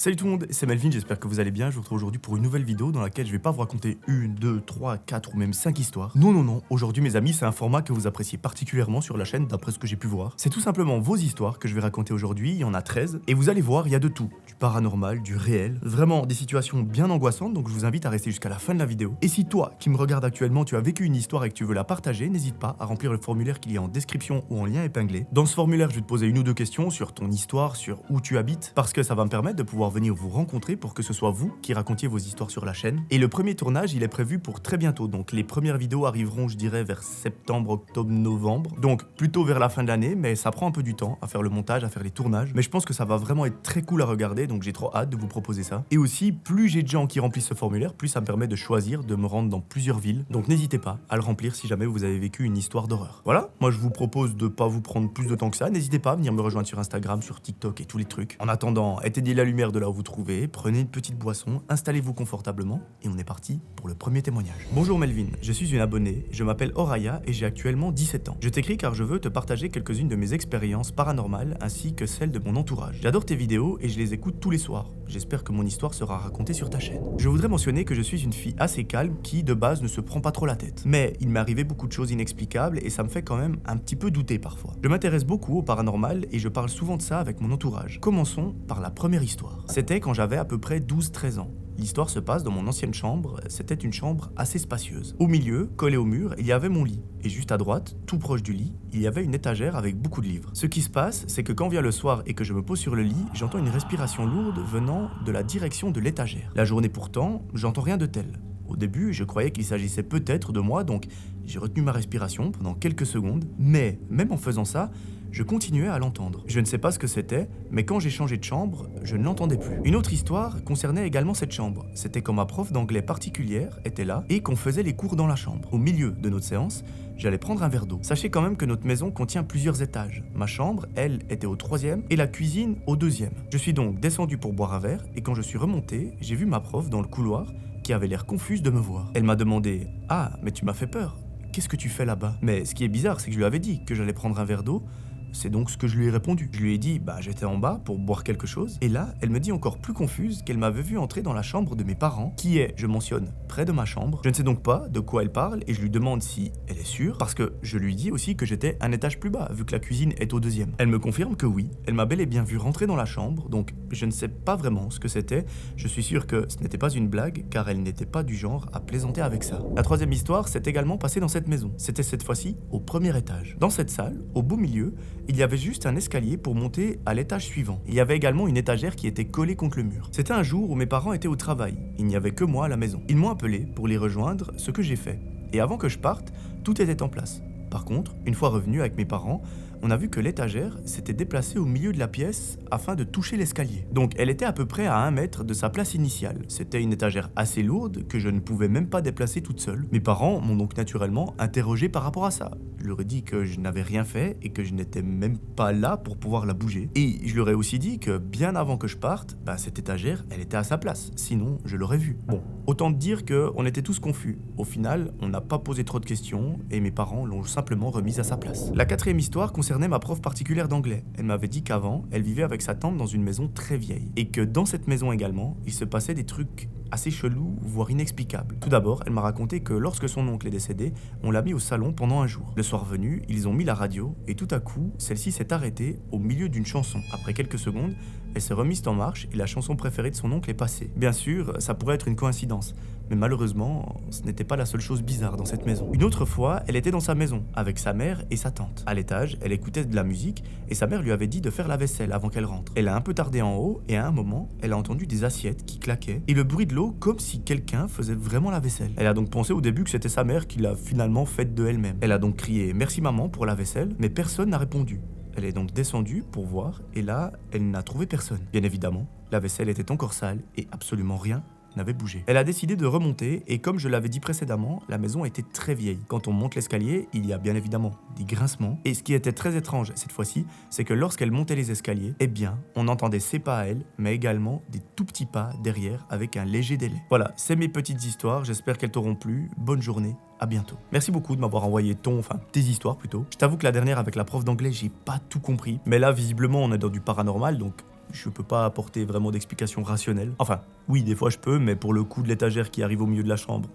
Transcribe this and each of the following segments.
Salut tout le monde, c'est Melvin, j'espère que vous allez bien. Je vous retrouve aujourd'hui pour une nouvelle vidéo dans laquelle je vais pas vous raconter une, deux, trois, quatre ou même 5 histoires. Non, aujourd'hui mes amis, c'est un format que vous appréciez particulièrement sur la chaîne d'après ce que j'ai pu voir. C'est tout simplement vos histoires que je vais raconter aujourd'hui, il y en a 13, et vous allez voir, il y a de tout. Du paranormal, du réel, vraiment des situations bien angoissantes, donc je vous invite à rester jusqu'à la fin de la vidéo. Et si toi, qui me regarde actuellement, tu as vécu une histoire et que tu veux la partager, n'hésite pas à remplir le formulaire qu'il y a en description ou en lien épinglé. Dans ce formulaire, je vais te poser une ou deux questions sur ton histoire, sur où tu habites, parce que ça va me permettre de pouvoir venir vous rencontrer pour que ce soit vous qui racontiez vos histoires sur la chaîne. Et le premier tournage, il est prévu pour très bientôt, donc les premières vidéos arriveront, je dirais, vers septembre, octobre, novembre, donc plutôt vers la fin de l'année, mais ça prend un peu du temps à faire le montage, à faire les tournages, mais je pense que ça va vraiment être très cool à regarder, donc j'ai trop hâte de vous proposer ça. Et aussi, plus j'ai de gens qui remplissent ce formulaire, plus ça me permet de choisir, de me rendre dans plusieurs villes, donc n'hésitez pas à le remplir si jamais vous avez vécu une histoire d'horreur. Voilà, moi je vous propose de pas vous prendre plus de temps que ça, n'hésitez pas à venir me rejoindre sur Instagram, sur TikTok et tous les trucs. En attendant, éteignez la lumière de là où vous trouvez, prenez une petite boisson, installez-vous confortablement et on est parti pour le premier témoignage. Bonjour Melvin, je suis une abonnée, je m'appelle Oraya et j'ai actuellement 17 ans. Je t'écris car je veux te partager quelques-unes de mes expériences paranormales ainsi que celles de mon entourage. J'adore tes vidéos et je les écoute tous les soirs. J'espère que mon histoire sera racontée sur ta chaîne. Je voudrais mentionner que je suis une fille assez calme qui, de base, ne se prend pas trop la tête. Mais il m'est arrivé beaucoup de choses inexplicables et ça me fait quand même un petit peu douter parfois. Je m'intéresse beaucoup au paranormal et je parle souvent de ça avec mon entourage. Commençons par la première histoire. C'était quand j'avais à peu près 12-13 ans. L'histoire se passe dans mon ancienne chambre, c'était une chambre assez spacieuse. Au milieu, collé au mur, il y avait mon lit. Et juste à droite, tout proche du lit, il y avait une étagère avec beaucoup de livres. Ce qui se passe, c'est que quand vient le soir et que je me pose sur le lit, j'entends une respiration lourde venant de la direction de l'étagère. La journée pourtant, j'entends rien de tel. Au début, je croyais qu'il s'agissait peut-être de moi, donc j'ai retenu ma respiration pendant quelques secondes. Mais, même en faisant ça, je continuais à l'entendre. Je ne sais pas ce que c'était, mais quand j'ai changé de chambre, je ne l'entendais plus. Une autre histoire concernait également cette chambre. C'était quand ma prof d'anglais particulière était là et qu'on faisait les cours dans la chambre. Au milieu de notre séance, j'allais prendre un verre d'eau. Sachez quand même que notre maison contient plusieurs étages. Ma chambre, elle, était au 3e et la cuisine au 2e. Je suis donc descendu pour boire un verre et quand je suis remonté, j'ai vu ma prof dans le couloir qui avait l'air confuse de me voir. Elle m'a demandé « Ah, mais tu m'as fait peur. Qu'est-ce que tu fais là-bas ?» Mais ce qui est bizarre, c'est que je lui avais dit que j'allais prendre un verre d'eau. C'est donc ce que je lui ai répondu. Je lui ai dit, j'étais en bas pour boire quelque chose. Et là, elle me dit encore plus confuse qu'elle m'avait vu entrer dans la chambre de mes parents, qui est, je mentionne, près de ma chambre. Je ne sais donc pas de quoi elle parle et je lui demande si elle est sûre, parce que je lui dis aussi que j'étais un étage plus bas, vu que la cuisine est au 2e. Elle me confirme que oui, elle m'a bel et bien vu rentrer dans la chambre, donc je ne sais pas vraiment ce que c'était. Je suis sûr que ce n'était pas une blague, car elle n'était pas du genre à plaisanter avec ça. La troisième histoire s'est également passée dans cette maison. C'était cette fois-ci au 1er étage. Dans cette salle, au beau milieu, il y avait juste un escalier pour monter à l'étage suivant. Il y avait également une étagère qui était collée contre le mur. C'était un jour où mes parents étaient au travail. Il n'y avait que moi à la maison. Ils m'ont appelé pour les rejoindre, ce que j'ai fait. Et avant que je parte, tout était en place. Par contre, une fois revenu avec mes parents, on a vu que l'étagère s'était déplacée au milieu de la pièce afin de toucher l'escalier. Donc elle était à peu près à 1 mètre de sa place initiale. C'était une étagère assez lourde que je ne pouvais même pas déplacer toute seule. Mes parents m'ont donc naturellement interrogé par rapport à ça. Je leur ai dit que je n'avais rien fait et que je n'étais même pas là pour pouvoir la bouger. Et je leur ai aussi dit que bien avant que je parte, cette étagère, elle était à sa place. Sinon, je l'aurais vue. Bon, autant dire qu'on était tous confus. Au final, on n'a pas posé trop de questions et mes parents l'ont simplement remise à sa place. La 4e histoire concernait ma prof particulière d'anglais. Elle m'avait dit qu'avant, elle vivait avec sa tante dans une maison très vieille. Et que dans cette maison également, il se passait des trucs assez chelous, voire inexplicables. Tout d'abord, elle m'a raconté que lorsque son oncle est décédé, on l'a mis au salon pendant un jour. Le soir venu, ils ont mis la radio et tout à coup, celle-ci s'est arrêtée au milieu d'une chanson. Après quelques secondes, elle s'est remise en marche et la chanson préférée de son oncle est passée. Bien sûr, ça pourrait être une coïncidence, mais malheureusement, ce n'était pas la seule chose bizarre dans cette maison. Une autre fois, elle était dans sa maison, avec sa mère et sa tante. À l'étage, elle écoutait de la musique et sa mère lui avait dit de faire la vaisselle avant qu'elle rentre. Elle a un peu tardé en haut et à un moment, elle a entendu des assiettes qui claquaient et le bruit de l'eau comme si quelqu'un faisait vraiment la vaisselle. Elle a donc pensé au début que c'était sa mère qui l'a finalement faite de elle-même. Elle a donc crié « Merci maman » pour la vaisselle, mais personne n'a répondu. Elle est donc descendue pour voir et là, elle n'a trouvé personne. Bien évidemment, la vaisselle était encore sale et absolument rien n'avait bougé. Elle a décidé de remonter et comme je l'avais dit précédemment, la maison était très vieille. Quand on monte l'escalier, il y a bien évidemment des grincements. Et ce qui était très étrange cette fois-ci, c'est que lorsqu'elle montait les escaliers, on entendait ses pas à elle, mais également des tout petits pas derrière avec un léger délai. Voilà, c'est mes petites histoires, j'espère qu'elles t'auront plu. Bonne journée, à bientôt. Merci beaucoup de m'avoir envoyé tes histoires plutôt. Je t'avoue que la dernière avec la prof d'anglais, j'ai pas tout compris. Mais là, visiblement, on est dans du paranormal, donc je peux pas apporter vraiment d'explication rationnelle. Enfin, oui, des fois je peux, mais pour le coup de l'étagère qui arrive au milieu de la chambre,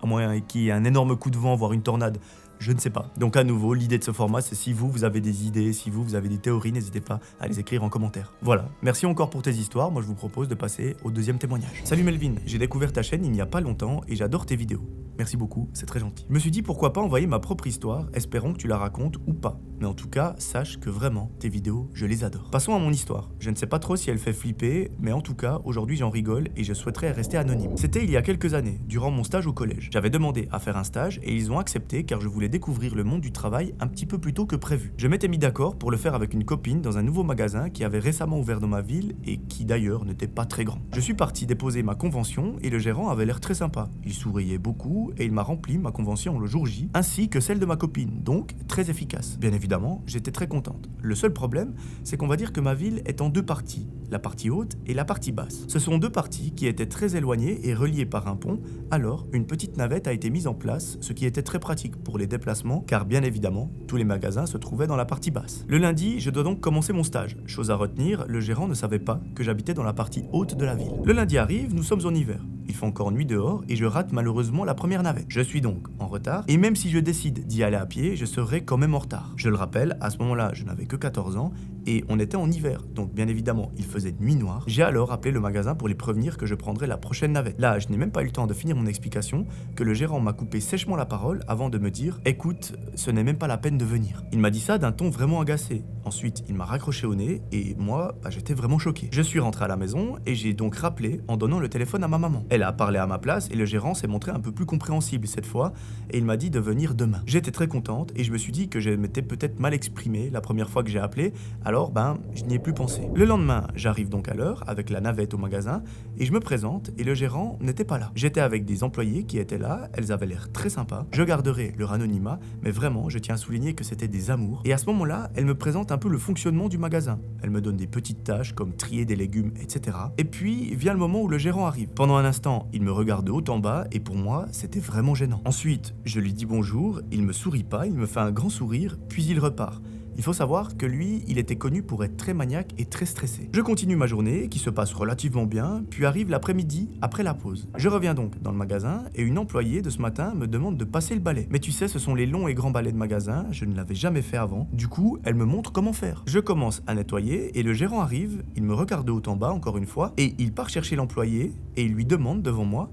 à moins qu'il y ait un énorme coup de vent, voire une tornade, je ne sais pas. Donc à nouveau, l'idée de ce format, c'est si vous avez des idées, si vous avez des théories, n'hésitez pas à les écrire en commentaire. Voilà, merci encore pour tes histoires, moi je vous propose de passer au deuxième témoignage. Salut Melvin, j'ai découvert ta chaîne il n'y a pas longtemps et j'adore tes vidéos. Merci beaucoup, c'est très gentil. Je me suis dit pourquoi pas envoyer ma propre histoire, espérons que tu la racontes ou pas. Mais en tout cas, sache que vraiment, tes vidéos, je les adore. Passons à mon histoire. Je ne sais pas trop si elle fait flipper, mais en tout cas, aujourd'hui j'en rigole et je souhaiterais rester anonyme. C'était il y a quelques années, durant mon stage au collège. J'avais demandé à faire un stage et ils ont accepté car je voulais découvrir le monde du travail un petit peu plus tôt que prévu. Je m'étais mis d'accord pour le faire avec une copine dans un nouveau magasin qui avait récemment ouvert dans ma ville et qui d'ailleurs n'était pas très grand. Je suis parti déposer ma convention et le gérant avait l'air très sympa. Il souriait beaucoup et il m'a rempli ma convention le jour J, ainsi que celle de ma copine, donc très efficace. Bien évidemment, j'étais très contente. Le seul problème, c'est qu'on va dire que ma ville est en deux parties, la partie haute et la partie basse. Ce sont deux parties qui étaient très éloignées et reliées par un pont, alors une petite navette a été mise en place, ce qui était très pratique pour les déplacements, car bien évidemment, tous les magasins se trouvaient dans la partie basse. Le lundi, je dois donc commencer mon stage. Chose à retenir, le gérant ne savait pas que j'habitais dans la partie haute de la ville. Le lundi arrive, nous sommes en hiver. Il fait encore nuit dehors et je rate malheureusement la première navette. Je suis donc en retard et même si je décide d'y aller à pied, je serai quand même en retard. Je le rappelle, à ce moment-là, je n'avais que 14 ans et on était en hiver, donc bien évidemment, il faisait nuit noire. J'ai alors appelé le magasin pour les prévenir que je prendrais la prochaine navette. Là, je n'ai même pas eu le temps de finir mon explication que le gérant m'a coupé sèchement la parole avant de me dire « Écoute, ce n'est même pas la peine de venir ». Il m'a dit ça d'un ton vraiment agacé. Ensuite, il m'a raccroché au nez et moi, j'étais vraiment choqué. Je suis rentré à la maison et j'ai donc rappelé en donnant le téléphone à ma maman. Elle a parlé à ma place et le gérant s'est montré un peu plus compréhensible cette fois et il m'a dit de venir demain. J'étais très contente et je me suis dit que je m'étais peut-être mal exprimé la première fois que j'ai appelé, alors je n'y ai plus pensé. Le lendemain, j'arrive donc à l'heure avec la navette au magasin et je me présente et le gérant n'était pas là. J'étais avec des employés qui étaient là, elles avaient l'air très sympas. Je garderai leur anonymat, mais vraiment, je tiens à souligner que c'était des amours. Et à ce moment-là, elle me présente un peu le fonctionnement du magasin. Elle me donne des petites tâches comme trier des légumes, etc. Et puis vient le moment où le gérant arrive. Pendant un instant, il me regarde de haut en bas et pour moi, c'était vraiment gênant. Ensuite, je lui dis bonjour, il me sourit pas, il me fait un grand sourire, puis il repart. Il faut savoir que lui, il était connu pour être très maniaque et très stressé. Je continue ma journée, qui se passe relativement bien, puis arrive l'après-midi, après la pause. Je reviens donc dans le magasin, et une employée de ce matin me demande de passer le balai. Mais tu sais, ce sont les longs et grands balais de magasin, je ne l'avais jamais fait avant, du coup, elle me montre comment faire. Je commence à nettoyer, et le gérant arrive, il me regarde de haut en bas, encore une fois, et il part chercher l'employé, et il lui demande devant moi: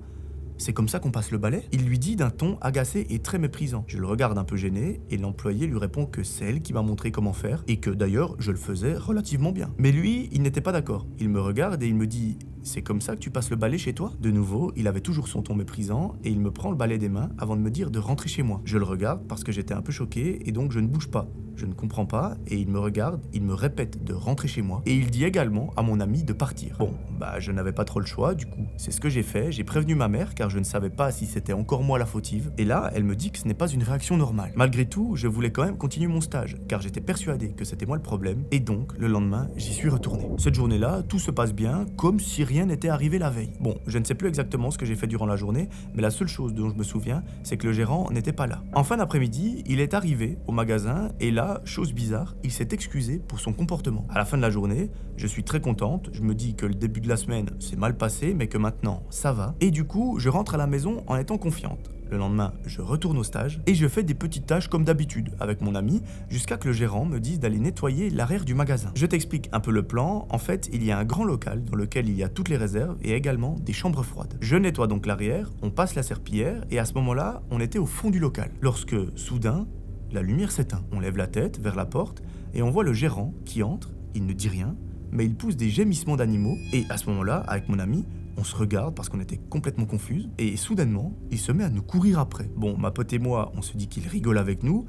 c'est comme ça qu'on passe le balai? Il lui dit d'un ton agacé et très méprisant. Je le regarde un peu gêné et l'employé lui répond que c'est elle qui m'a montré comment faire et que d'ailleurs je le faisais relativement bien. Mais lui, il n'était pas d'accord. Il me regarde et il me dit: c'est comme ça que tu passes le balai chez toi? De nouveau, il avait toujours son ton méprisant et il me prend le balai des mains avant de me dire de rentrer chez moi. Je le regarde parce que j'étais un peu choqué et donc je ne bouge pas. Je ne comprends pas et il me regarde, il me répète de rentrer chez moi et il dit également à mon ami de partir. Bon, je n'avais pas trop le choix, du coup, c'est ce que j'ai fait. J'ai prévenu ma mère car je ne savais pas si c'était encore moi la fautive et là, elle me dit que ce n'est pas une réaction normale. Malgré tout, je voulais quand même continuer mon stage car j'étais persuadé que c'était moi le problème et donc, le lendemain, j'y suis retourné. Cette journée-là, tout se passe bien comme si rien n'était arrivé la veille. Bon, je ne sais plus exactement ce que j'ai fait durant la journée, mais la seule chose dont je me souviens, c'est que le gérant n'était pas là. En fin d'après-midi, il est arrivé au magasin et là, chose bizarre, il s'est excusé pour son comportement. À la fin de la journée, je suis très contente, je me dis que le début de la semaine s'est mal passé, mais que maintenant, ça va. Et du coup, je rentre à la maison en étant confiante. Le lendemain, je retourne au stage et je fais des petites tâches comme d'habitude avec mon ami jusqu'à que le gérant me dise d'aller nettoyer l'arrière du magasin. Je t'explique un peu le plan. En fait, il y a un grand local dans lequel il y a toutes les réserves et également des chambres froides. Je nettoie donc l'arrière, on passe la serpillière et à ce moment-là, on était au fond du local. Lorsque, soudain, la lumière s'éteint. On lève la tête vers la porte et on voit le gérant qui entre. Il ne dit rien, mais il pousse des gémissements d'animaux et à ce moment-là, avec mon ami, on se regarde parce qu'on était complètement confus et soudainement, il se met à nous courir après. Bon, ma pote et moi, on se dit qu'il rigole avec nous,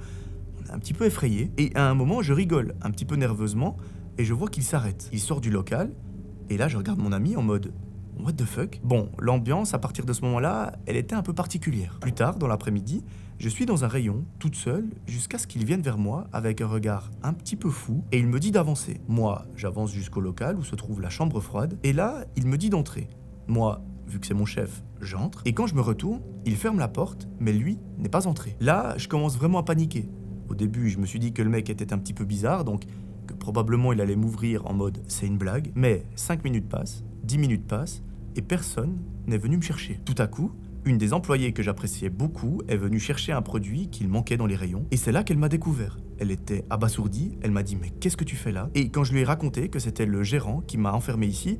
on est un petit peu effrayés et à un moment, je rigole un petit peu nerveusement et je vois qu'il s'arrête. Il sort du local et là, je regarde mon ami en mode what the fuck? Bon, l'ambiance à partir de ce moment-là, elle était un peu particulière. Plus tard, dans l'après-midi, je suis dans un rayon, toute seule, jusqu'à ce qu'il vienne vers moi avec un regard un petit peu fou et il me dit d'avancer. Moi, j'avance jusqu'au local où se trouve la chambre froide et là, il me dit d'entrer. Moi, vu que c'est mon chef, j'entre et quand je me retourne, il ferme la porte, mais lui n'est pas entré. Là, je commence vraiment à paniquer. Au début, je me suis dit que le mec était un petit peu bizarre, donc que probablement il allait m'ouvrir en mode c'est une blague, mais 5 minutes passent, 10 minutes passent, et personne n'est venu me chercher. Tout à coup, une des employées que j'appréciais beaucoup est venue chercher un produit qu'il manquait dans les rayons, et c'est là qu'elle m'a découvert. Elle était abasourdie, elle m'a dit « mais qu'est-ce que tu fais là ?» Et quand je lui ai raconté que c'était le gérant qui m'a enfermé ici,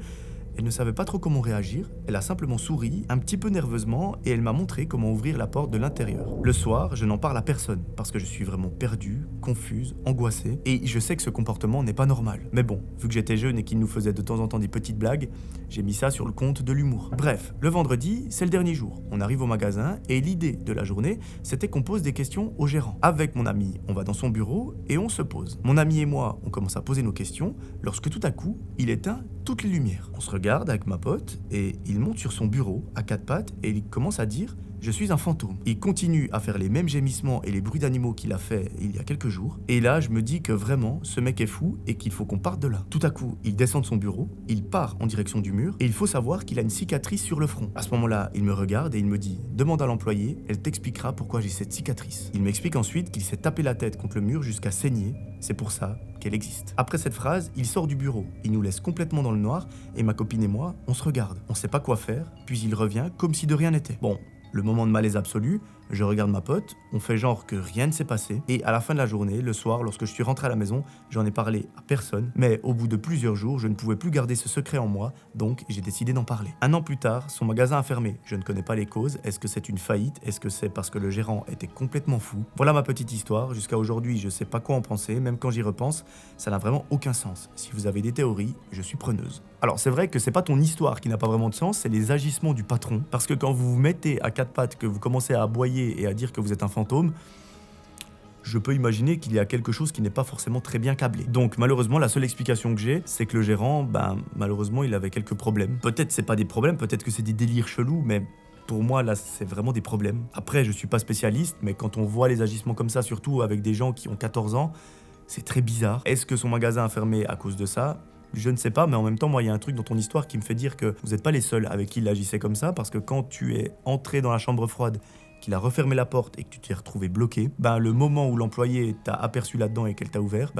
elle ne savait pas trop comment réagir, elle a simplement souri, un petit peu nerveusement, et elle m'a montré comment ouvrir la porte de l'intérieur. Le soir, je n'en parle à personne, parce que je suis vraiment perdue, confuse, angoissée, et je sais que ce comportement n'est pas normal. Mais bon, vu que j'étais jeune et qu'il nous faisait de temps en temps des petites blagues, j'ai mis ça sur le compte de l'humour. Bref, le vendredi, c'est le dernier jour. On arrive au magasin, et l'idée de la journée, c'était qu'on pose des questions au gérant. Avec mon ami, on va dans son bureau, et on se pose. Mon ami et moi, on commence à poser nos questions, lorsque tout à coup, il éteint toutes les lumières. On se regarde avec ma pote et il monte sur son bureau à quatre pattes et il commence à dire « je suis un fantôme ». Il continue à faire les mêmes gémissements et les bruits d'animaux qu'il a fait il y a quelques jours. Et là, je me dis que vraiment, ce mec est fou et qu'il faut qu'on parte de là. Tout à coup, il descend de son bureau, il part en direction du mur et il faut savoir qu'il a une cicatrice sur le front. À ce moment-là, il me regarde et il me dit « demande à l'employé, elle t'expliquera pourquoi j'ai cette cicatrice ». Il m'explique ensuite qu'il s'est tapé la tête contre le mur jusqu'à saigner. C'est pour ça qu'elle existe. Après cette phrase, il sort du bureau, il nous laisse complètement dans le noir et ma copine et moi, on se regarde. On sait pas quoi faire, puis il revient comme si de rien n'était. Bon, le moment de malaise absolu, je regarde ma pote, on fait genre que rien ne s'est passé et à la fin de la journée, le soir, lorsque je suis rentré à la maison, j'en ai parlé à personne, mais au bout de plusieurs jours, je ne pouvais plus garder ce secret en moi, donc j'ai décidé d'en parler. Un an plus tard, son magasin a fermé. Je ne connais pas les causes, est-ce que c'est une faillite, est-ce que c'est parce que le gérant était complètement fou? Voilà ma petite histoire, jusqu'à aujourd'hui, je sais pas quoi en penser, même quand j'y repense, ça n'a vraiment aucun sens. Si vous avez des théories, je suis preneuse. Alors c'est vrai que c'est pas ton histoire qui n'a pas vraiment de sens, c'est les agissements du patron, parce que quand vous vous mettez à quatre pattes, que vous commencez à aboyer et à dire que vous êtes un fantôme, je peux imaginer qu'il y a quelque chose qui n'est pas forcément très bien câblé. Donc malheureusement, la seule explication que j'ai, c'est que le gérant, malheureusement, il avait quelques problèmes. Peut-être c'est pas des problèmes, peut-être que c'est des délires chelous, mais pour moi, là, c'est vraiment des problèmes. Après, je suis pas spécialiste, mais quand on voit les agissements comme ça, surtout avec des gens qui ont 14 ans, c'est très bizarre. Est-ce que son magasin a fermé à cause de ça ? Je ne sais pas, mais en même temps, moi, il y a un truc dans ton histoire qui me fait dire que vous n'êtes pas les seuls avec qui il agissait comme ça, parce que quand tu es entré dans la chambre froide, qu'il a refermé la porte et que tu t'es retrouvé bloqué, le moment où l'employée t'a aperçu là-dedans et qu'elle t'a ouvert,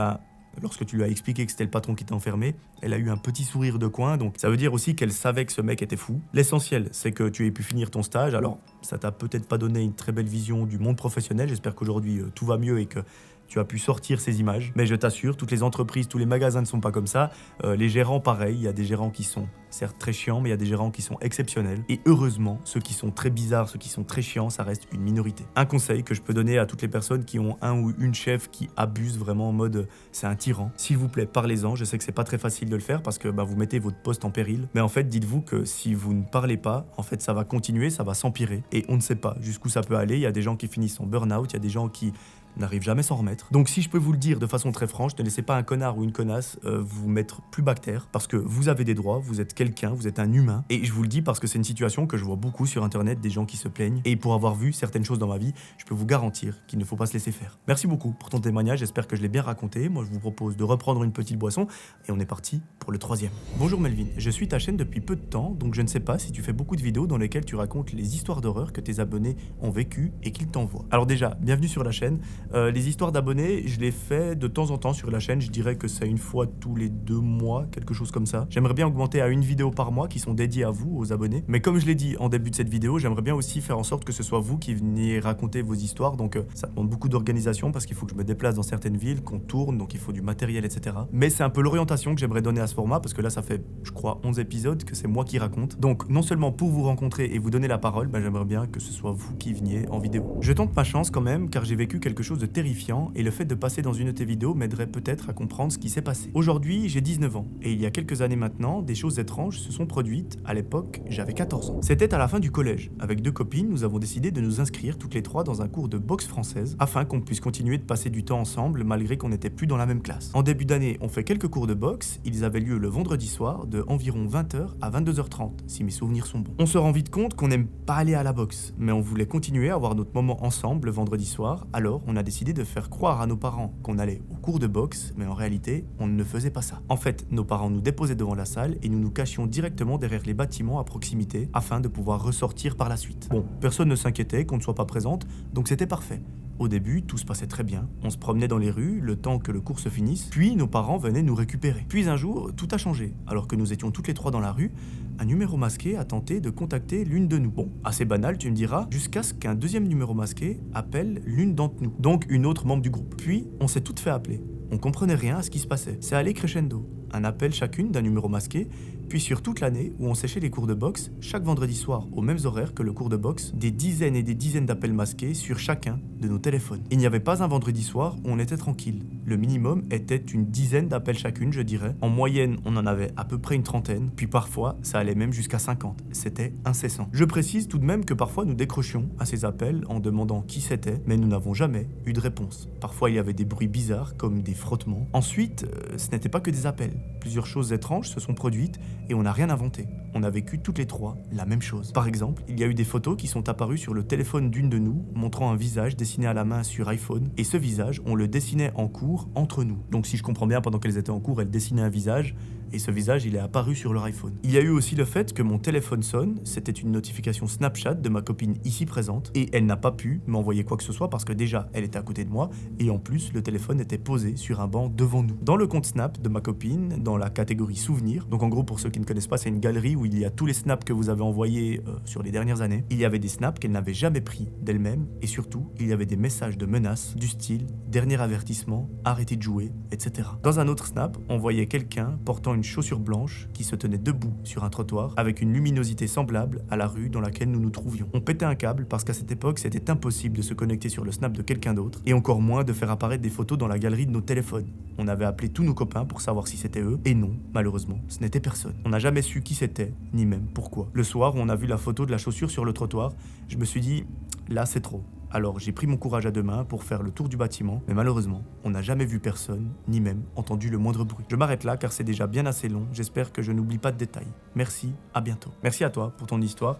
lorsque tu lui as expliqué que c'était le patron qui t'a enfermé, elle a eu un petit sourire de coin, donc ça veut dire aussi qu'elle savait que ce mec était fou. L'essentiel, c'est que tu aies pu finir ton stage, alors ça t'a peut-être pas donné une très belle vision du monde professionnel, j'espère qu'aujourd'hui tout va mieux et que tu as pu sortir ces images, mais je t'assure, toutes les entreprises, tous les magasins ne sont pas comme ça. Les gérants, pareil, il y a des gérants qui sont certes très chiants, mais il y a des gérants qui sont exceptionnels. Et heureusement, ceux qui sont très bizarres, ceux qui sont très chiants, ça reste une minorité. Un conseil que je peux donner à toutes les personnes qui ont un ou une chef qui abuse vraiment en mode c'est un tyran. S'il vous plaît, parlez-en. Je sais que c'est pas très facile de le faire parce que vous mettez votre poste en péril. Mais en fait, dites-vous que si vous ne parlez pas, en fait, ça va continuer, ça va s'empirer. Et on ne sait pas jusqu'où ça peut aller. Il y a des gens qui finissent en burn-out, il y a des gens qui n'arrive jamais à s'en remettre. Donc si je peux vous le dire de façon très franche, ne laissez pas un connard ou une connasse vous mettre plus bactère, parce que vous avez des droits, vous êtes quelqu'un, vous êtes un humain, et je vous le dis parce que c'est une situation que je vois beaucoup sur internet, des gens qui se plaignent, et pour avoir vu certaines choses dans ma vie, je peux vous garantir qu'il ne faut pas se laisser faire. Merci beaucoup pour ton témoignage, j'espère que je l'ai bien raconté. Moi je vous propose de reprendre une petite boisson, et on est parti pour le troisième. Bonjour Melvin, je suis ta chaîne depuis peu de temps, donc je ne sais pas si tu fais beaucoup de vidéos dans lesquelles tu racontes les histoires d'horreur que tes abonnés ont vécues et qu'ils t'envoient. Alors déjà, bienvenue sur la chaîne. Les histoires d'abonnés, je les fais de temps en temps sur la chaîne, je dirais que c'est une fois tous les 2 mois, quelque chose comme ça. J'aimerais bien augmenter à une vidéo par mois qui sont dédiées à vous, aux abonnés. Mais comme je l'ai dit en début de cette vidéo, j'aimerais bien aussi faire en sorte que ce soit vous qui veniez raconter vos histoires. Donc ça demande beaucoup d'organisation parce qu'il faut que je me déplace dans certaines villes, qu'on tourne, donc il faut du matériel, etc. Mais c'est un peu l'orientation que j'aimerais donner à ce format parce que là ça fait, je crois, 11 épisodes que c'est moi qui raconte. Donc non seulement pour vous rencontrer et vous donner la parole, j'aimerais bien que ce soit vous qui veniez en vidéo. Je tente ma chance quand même car j'ai vécu quelque chose de terrifiant et le fait de passer dans une de tes vidéos m'aiderait peut-être à comprendre ce qui s'est passé. Aujourd'hui, j'ai 19 ans et il y a quelques années maintenant, des choses étranges se sont produites. À l'époque, j'avais 14 ans. C'était à la fin du collège. Avec 2 copines, nous avons décidé de nous inscrire toutes les 3 dans un cours de boxe française afin qu'on puisse continuer de passer du temps ensemble malgré qu'on n'était plus dans la même classe. En début d'année, on fait quelques cours de boxe. Ils avaient lieu le vendredi soir de environ 20h à 22h30, si mes souvenirs sont bons. On se rend vite compte qu'on n'aime pas aller à la boxe, mais on voulait continuer à avoir notre moment ensemble le vendredi soir, alors on a décidé de faire croire à nos parents qu'on allait au cours de boxe, mais en réalité, on ne faisait pas ça. En fait, nos parents nous déposaient devant la salle et nous nous cachions directement derrière les bâtiments à proximité afin de pouvoir ressortir par la suite. Bon, personne ne s'inquiétait qu'on ne soit pas présente, donc c'était parfait. Au début, tout se passait très bien. On se promenait dans les rues, le temps que le cours se finisse, puis nos parents venaient nous récupérer. Puis un jour, tout a changé. Alors que nous étions toutes les trois dans la rue, un numéro masqué a tenté de contacter l'une de nous. Bon, assez banal, tu me diras, jusqu'à ce qu'un deuxième numéro masqué appelle l'une d'entre nous, donc une autre membre du groupe. Puis, on s'est toutes fait appeler. On comprenait rien à ce qui se passait. C'est allé crescendo. Un appel chacune d'un numéro masqué, puis sur toute l'année où on séchait les cours de boxe, chaque vendredi soir aux mêmes horaires que le cours de boxe, des dizaines et des dizaines d'appels masqués sur chacun de nos téléphones. Il n'y avait pas un vendredi soir où on était tranquille. Le minimum était une dizaine d'appels chacune, je dirais. En moyenne, on en avait à peu près une trentaine, puis parfois, ça allait même jusqu'à 50. C'était incessant. Je précise tout de même que parfois nous décrochions à ces appels en demandant qui c'était, mais nous n'avons jamais eu de réponse. Parfois, il y avait des bruits bizarres, comme des frottements. Ensuite, ce n'était pas que des appels. Plusieurs choses étranges se sont produites et on n'a rien inventé. On a vécu toutes les trois la même chose. Par exemple, il y a eu des photos qui sont apparues sur le téléphone d'une de nous, montrant un visage dessiné à la main sur iPhone, et ce visage, on le dessinait en cours entre nous. Donc si je comprends bien, pendant qu'elles étaient en cours, elles dessinaient un visage, et ce visage, il est apparu sur leur iPhone. Il y a eu aussi le fait que mon téléphone sonne, c'était une notification Snapchat de ma copine ici présente, et elle n'a pas pu m'envoyer quoi que ce soit parce que déjà, elle était à côté de moi, et en plus, le téléphone était posé sur un banc devant nous. Dans le compte Snap de ma copine, dans la catégorie souvenirs, donc en gros, pour ceux qui ne connaissent pas, c'est une galerie où il y a tous les snaps que vous avez envoyés sur les dernières années. Il y avait des snaps qu'elle n'avait jamais pris d'elle-même, et surtout, il y avait des messages de menaces du style « dernier avertissement, arrêtez de jouer », etc. Dans un autre snap, on voyait quelqu'un portant une chaussure blanche qui se tenait debout sur un trottoir avec une luminosité semblable à la rue dans laquelle nous nous trouvions. On pétait un câble parce qu'à cette époque, c'était impossible de se connecter sur le snap de quelqu'un d'autre, et encore moins de faire apparaître des photos dans la galerie de nos téléphones. On avait appelé tous nos copains pour savoir si c'était eux, et non, malheureusement, ce n'était personne. On n'a jamais su qui c'était, ni même pourquoi. Le soir où on a vu la photo de la chaussure sur le trottoir, je me suis dit, là c'est trop. Alors j'ai pris mon courage à deux mains pour faire le tour du bâtiment, mais malheureusement, on n'a jamais vu personne, ni même entendu le moindre bruit. Je m'arrête là car c'est déjà bien assez long, j'espère que je n'oublie pas de détails. Merci, à bientôt. Merci à toi pour ton histoire.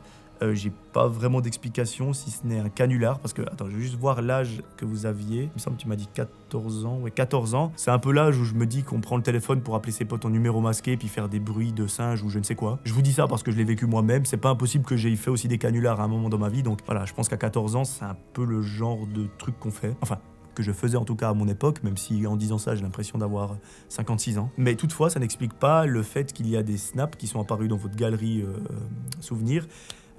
J'ai pas vraiment d'explication si ce n'est un canular parce que, attends, je vais juste voir l'âge que vous aviez. Il me semble que tu m'as dit 14 ans. Ouais, 14 ans. C'est un peu l'âge où je me dis qu'on prend le téléphone pour appeler ses potes en numéro masqué puis faire des bruits de singe ou je ne sais quoi. Je vous dis ça parce que je l'ai vécu moi-même. C'est pas impossible que j'ai fait aussi des canulars à un moment dans ma vie. Donc voilà, je pense qu'à 14 ans, c'est un peu le genre de truc qu'on fait. Enfin, que je faisais en tout cas à mon époque, même si en disant ça j'ai l'impression d'avoir 56 ans. Mais toutefois, ça n'explique pas le fait qu'il y a des snaps qui sont apparus dans votre galerie souvenirs,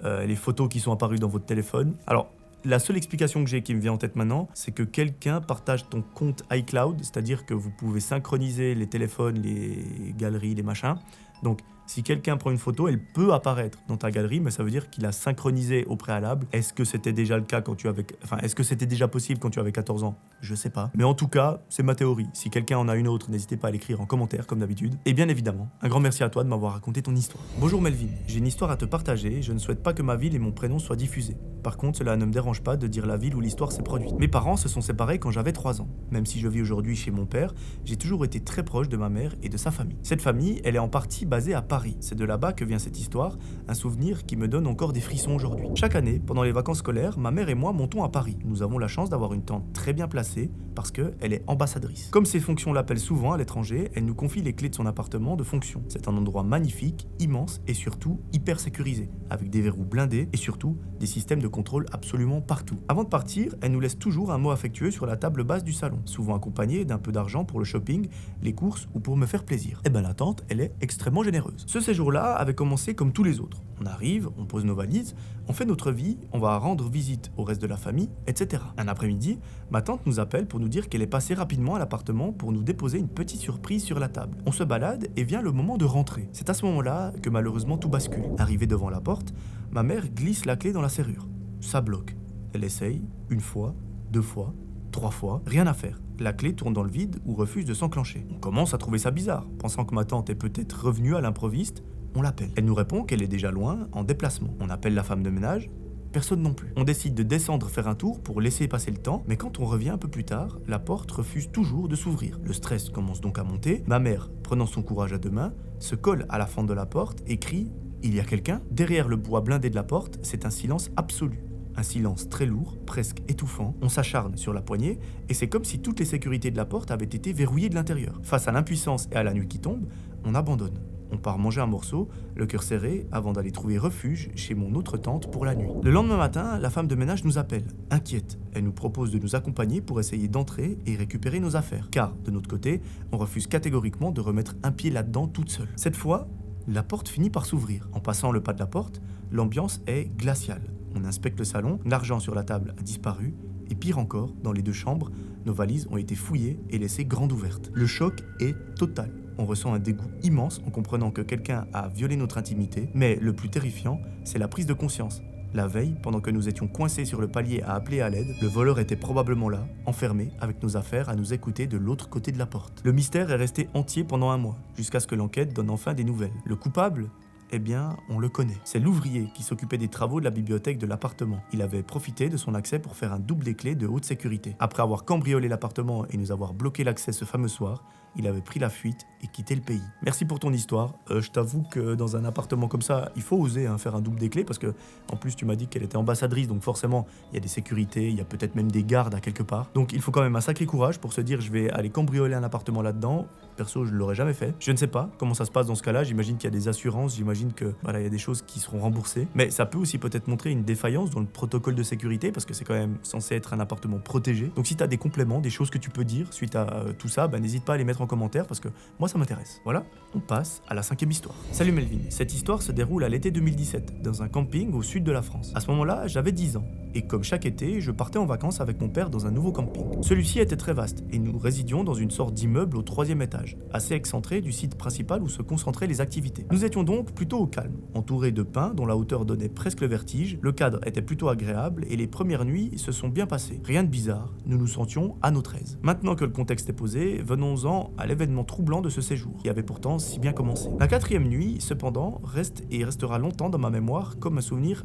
les photos qui sont apparues dans votre téléphone. Alors, la seule explication que j'ai qui me vient en tête maintenant, c'est que quelqu'un partage ton compte iCloud, c'est-à-dire que vous pouvez synchroniser les téléphones, les galeries, les machins. Donc, si quelqu'un prend une photo, elle peut apparaître dans ta galerie, mais ça veut dire qu'il a synchronisé au préalable. Est-ce que c'était déjà le cas quand tu avais... Enfin, est-ce que c'était déjà possible quand tu avais 14 ans? Je sais pas. Mais en tout cas, c'est ma théorie. Si quelqu'un en a une autre, n'hésitez pas à l'écrire en commentaire, comme d'habitude. Et bien évidemment, un grand merci à toi de m'avoir raconté ton histoire. Bonjour Melvin, j'ai une histoire à te partager. Je ne souhaite pas que ma ville et mon prénom soient diffusés. Par contre, cela ne me dérange pas de dire la ville où l'histoire s'est produite. Mes parents se sont séparés quand j'avais 3 ans. Même si je vis aujourd'hui chez mon père, j'ai toujours été très proche de ma mère et de sa famille. Cette famille, elle est en partie basée à Paris. C'est de là-bas que vient cette histoire, un souvenir qui me donne encore des frissons aujourd'hui. Chaque année, pendant les vacances scolaires, ma mère et moi montons à Paris. Nous avons la chance d'avoir une tante très bien placée parce qu'elle est ambassadrice. Comme ses fonctions l'appellent souvent à l'étranger, elle nous confie les clés de son appartement de fonction. C'est un endroit magnifique, immense et surtout hyper sécurisé, avec des verrous blindés et surtout des systèmes de contrôle absolument partout. Avant de partir, elle nous laisse toujours un mot affectueux sur la table basse du salon, souvent accompagné d'un peu d'argent pour le shopping, les courses ou pour me faire plaisir. Et ben la tante, elle est extrêmement généreuse. Ce séjour-là avait commencé comme tous les autres. On arrive, on pose nos valises, on fait notre vie, on va rendre visite au reste de la famille, etc. Un après-midi, ma tante nous appelle pour nous dire qu'elle est passée rapidement à l'appartement pour nous déposer une petite surprise sur la table. On se balade et vient le moment de rentrer. C'est à ce moment-là que malheureusement tout bascule. Arrivée devant la porte, ma mère glisse la clé dans la serrure. Ça bloque. Elle essaye, une fois, 2 fois, 3 fois, rien à faire. La clé tourne dans le vide ou refuse de s'enclencher. On commence à trouver ça bizarre. Pensant que ma tante est peut-être revenue à l'improviste, on l'appelle. Elle nous répond qu'elle est déjà loin, en déplacement. On appelle la femme de ménage, personne non plus. On décide de descendre faire un tour pour laisser passer le temps, mais quand on revient un peu plus tard, la porte refuse toujours de s'ouvrir. Le stress commence donc à monter. Ma mère, prenant son courage à 2 mains, se colle à la fente de la porte et crie « Il y a quelqu'un ?» Derrière le bois blindé de la porte, c'est un silence absolu. Un silence très lourd, presque étouffant. On s'acharne sur la poignée et c'est comme si toutes les sécurités de la porte avaient été verrouillées de l'intérieur. Face à l'impuissance et à la nuit qui tombe, on abandonne. On part manger un morceau, le cœur serré, avant d'aller trouver refuge chez mon autre tante pour la nuit. Le lendemain matin, la femme de ménage nous appelle, inquiète. Elle nous propose de nous accompagner pour essayer d'entrer et récupérer nos affaires. Car, de notre côté, on refuse catégoriquement de remettre un pied là-dedans toute seule. Cette fois, la porte finit par s'ouvrir. En passant le pas de la porte, l'ambiance est glaciale. On inspecte le salon, l'argent sur la table a disparu, et pire encore, dans les deux chambres, nos valises ont été fouillées et laissées grandes ouvertes. Le choc est total. On ressent un dégoût immense en comprenant que quelqu'un a violé notre intimité, mais le plus terrifiant, c'est la prise de conscience. La veille, pendant que nous étions coincés sur le palier à appeler à l'aide, le voleur était probablement là, enfermé, avec nos affaires, à nous écouter de l'autre côté de la porte. Le mystère est resté entier pendant un mois, jusqu'à ce que l'enquête donne enfin des nouvelles. Le coupable ? Eh bien, on le connaît. C'est l'ouvrier qui s'occupait des travaux de la bibliothèque de l'appartement. Il avait profité de son accès pour faire un double clé de haute sécurité. Après avoir cambriolé l'appartement et nous avoir bloqué l'accès ce fameux soir, il avait pris la fuite et quitté le pays. Merci pour ton histoire. Je t'avoue que dans un appartement comme ça, il faut oser faire un double des clés parce que, en plus, tu m'as dit qu'elle était ambassadrice, donc forcément, il y a des sécurités, il y a peut-être même des gardes à quelque part. Donc, il faut quand même un sacré courage pour se dire je vais aller cambrioler un appartement là-dedans. Perso, je ne l'aurais jamais fait. Je ne sais pas comment ça se passe dans ce cas-là. J'imagine qu'il y a des assurances, j'imagine que voilà, il y a des choses qui seront remboursées. Mais ça peut aussi peut-être montrer une défaillance dans le protocole de sécurité parce que c'est quand même censé être un appartement protégé. Donc, si tu as des compléments, des choses que tu peux dire suite à tout ça, n'hésite pas à les mettre en commentaire parce que moi ça m'intéresse. Voilà, on passe à la 5e histoire. Salut Melvin, cette histoire se déroule à l'été 2017, dans un camping au sud de la France. À ce moment-là, j'avais 10 ans, et comme chaque été, je partais en vacances avec mon père dans un nouveau camping. Celui-ci était très vaste, et nous résidions dans une sorte d'immeuble au 3e étage, assez excentré du site principal où se concentraient les activités. Nous étions donc plutôt au calme, entourés de pins dont la hauteur donnait presque le vertige, le cadre était plutôt agréable, et les premières nuits se sont bien passées. Rien de bizarre, nous nous sentions à notre aise. Maintenant que le contexte est posé, venons-en à l'événement troublant de ce séjour, qui avait pourtant si bien commencé. La 4e nuit, cependant, reste et restera longtemps dans ma mémoire comme un souvenir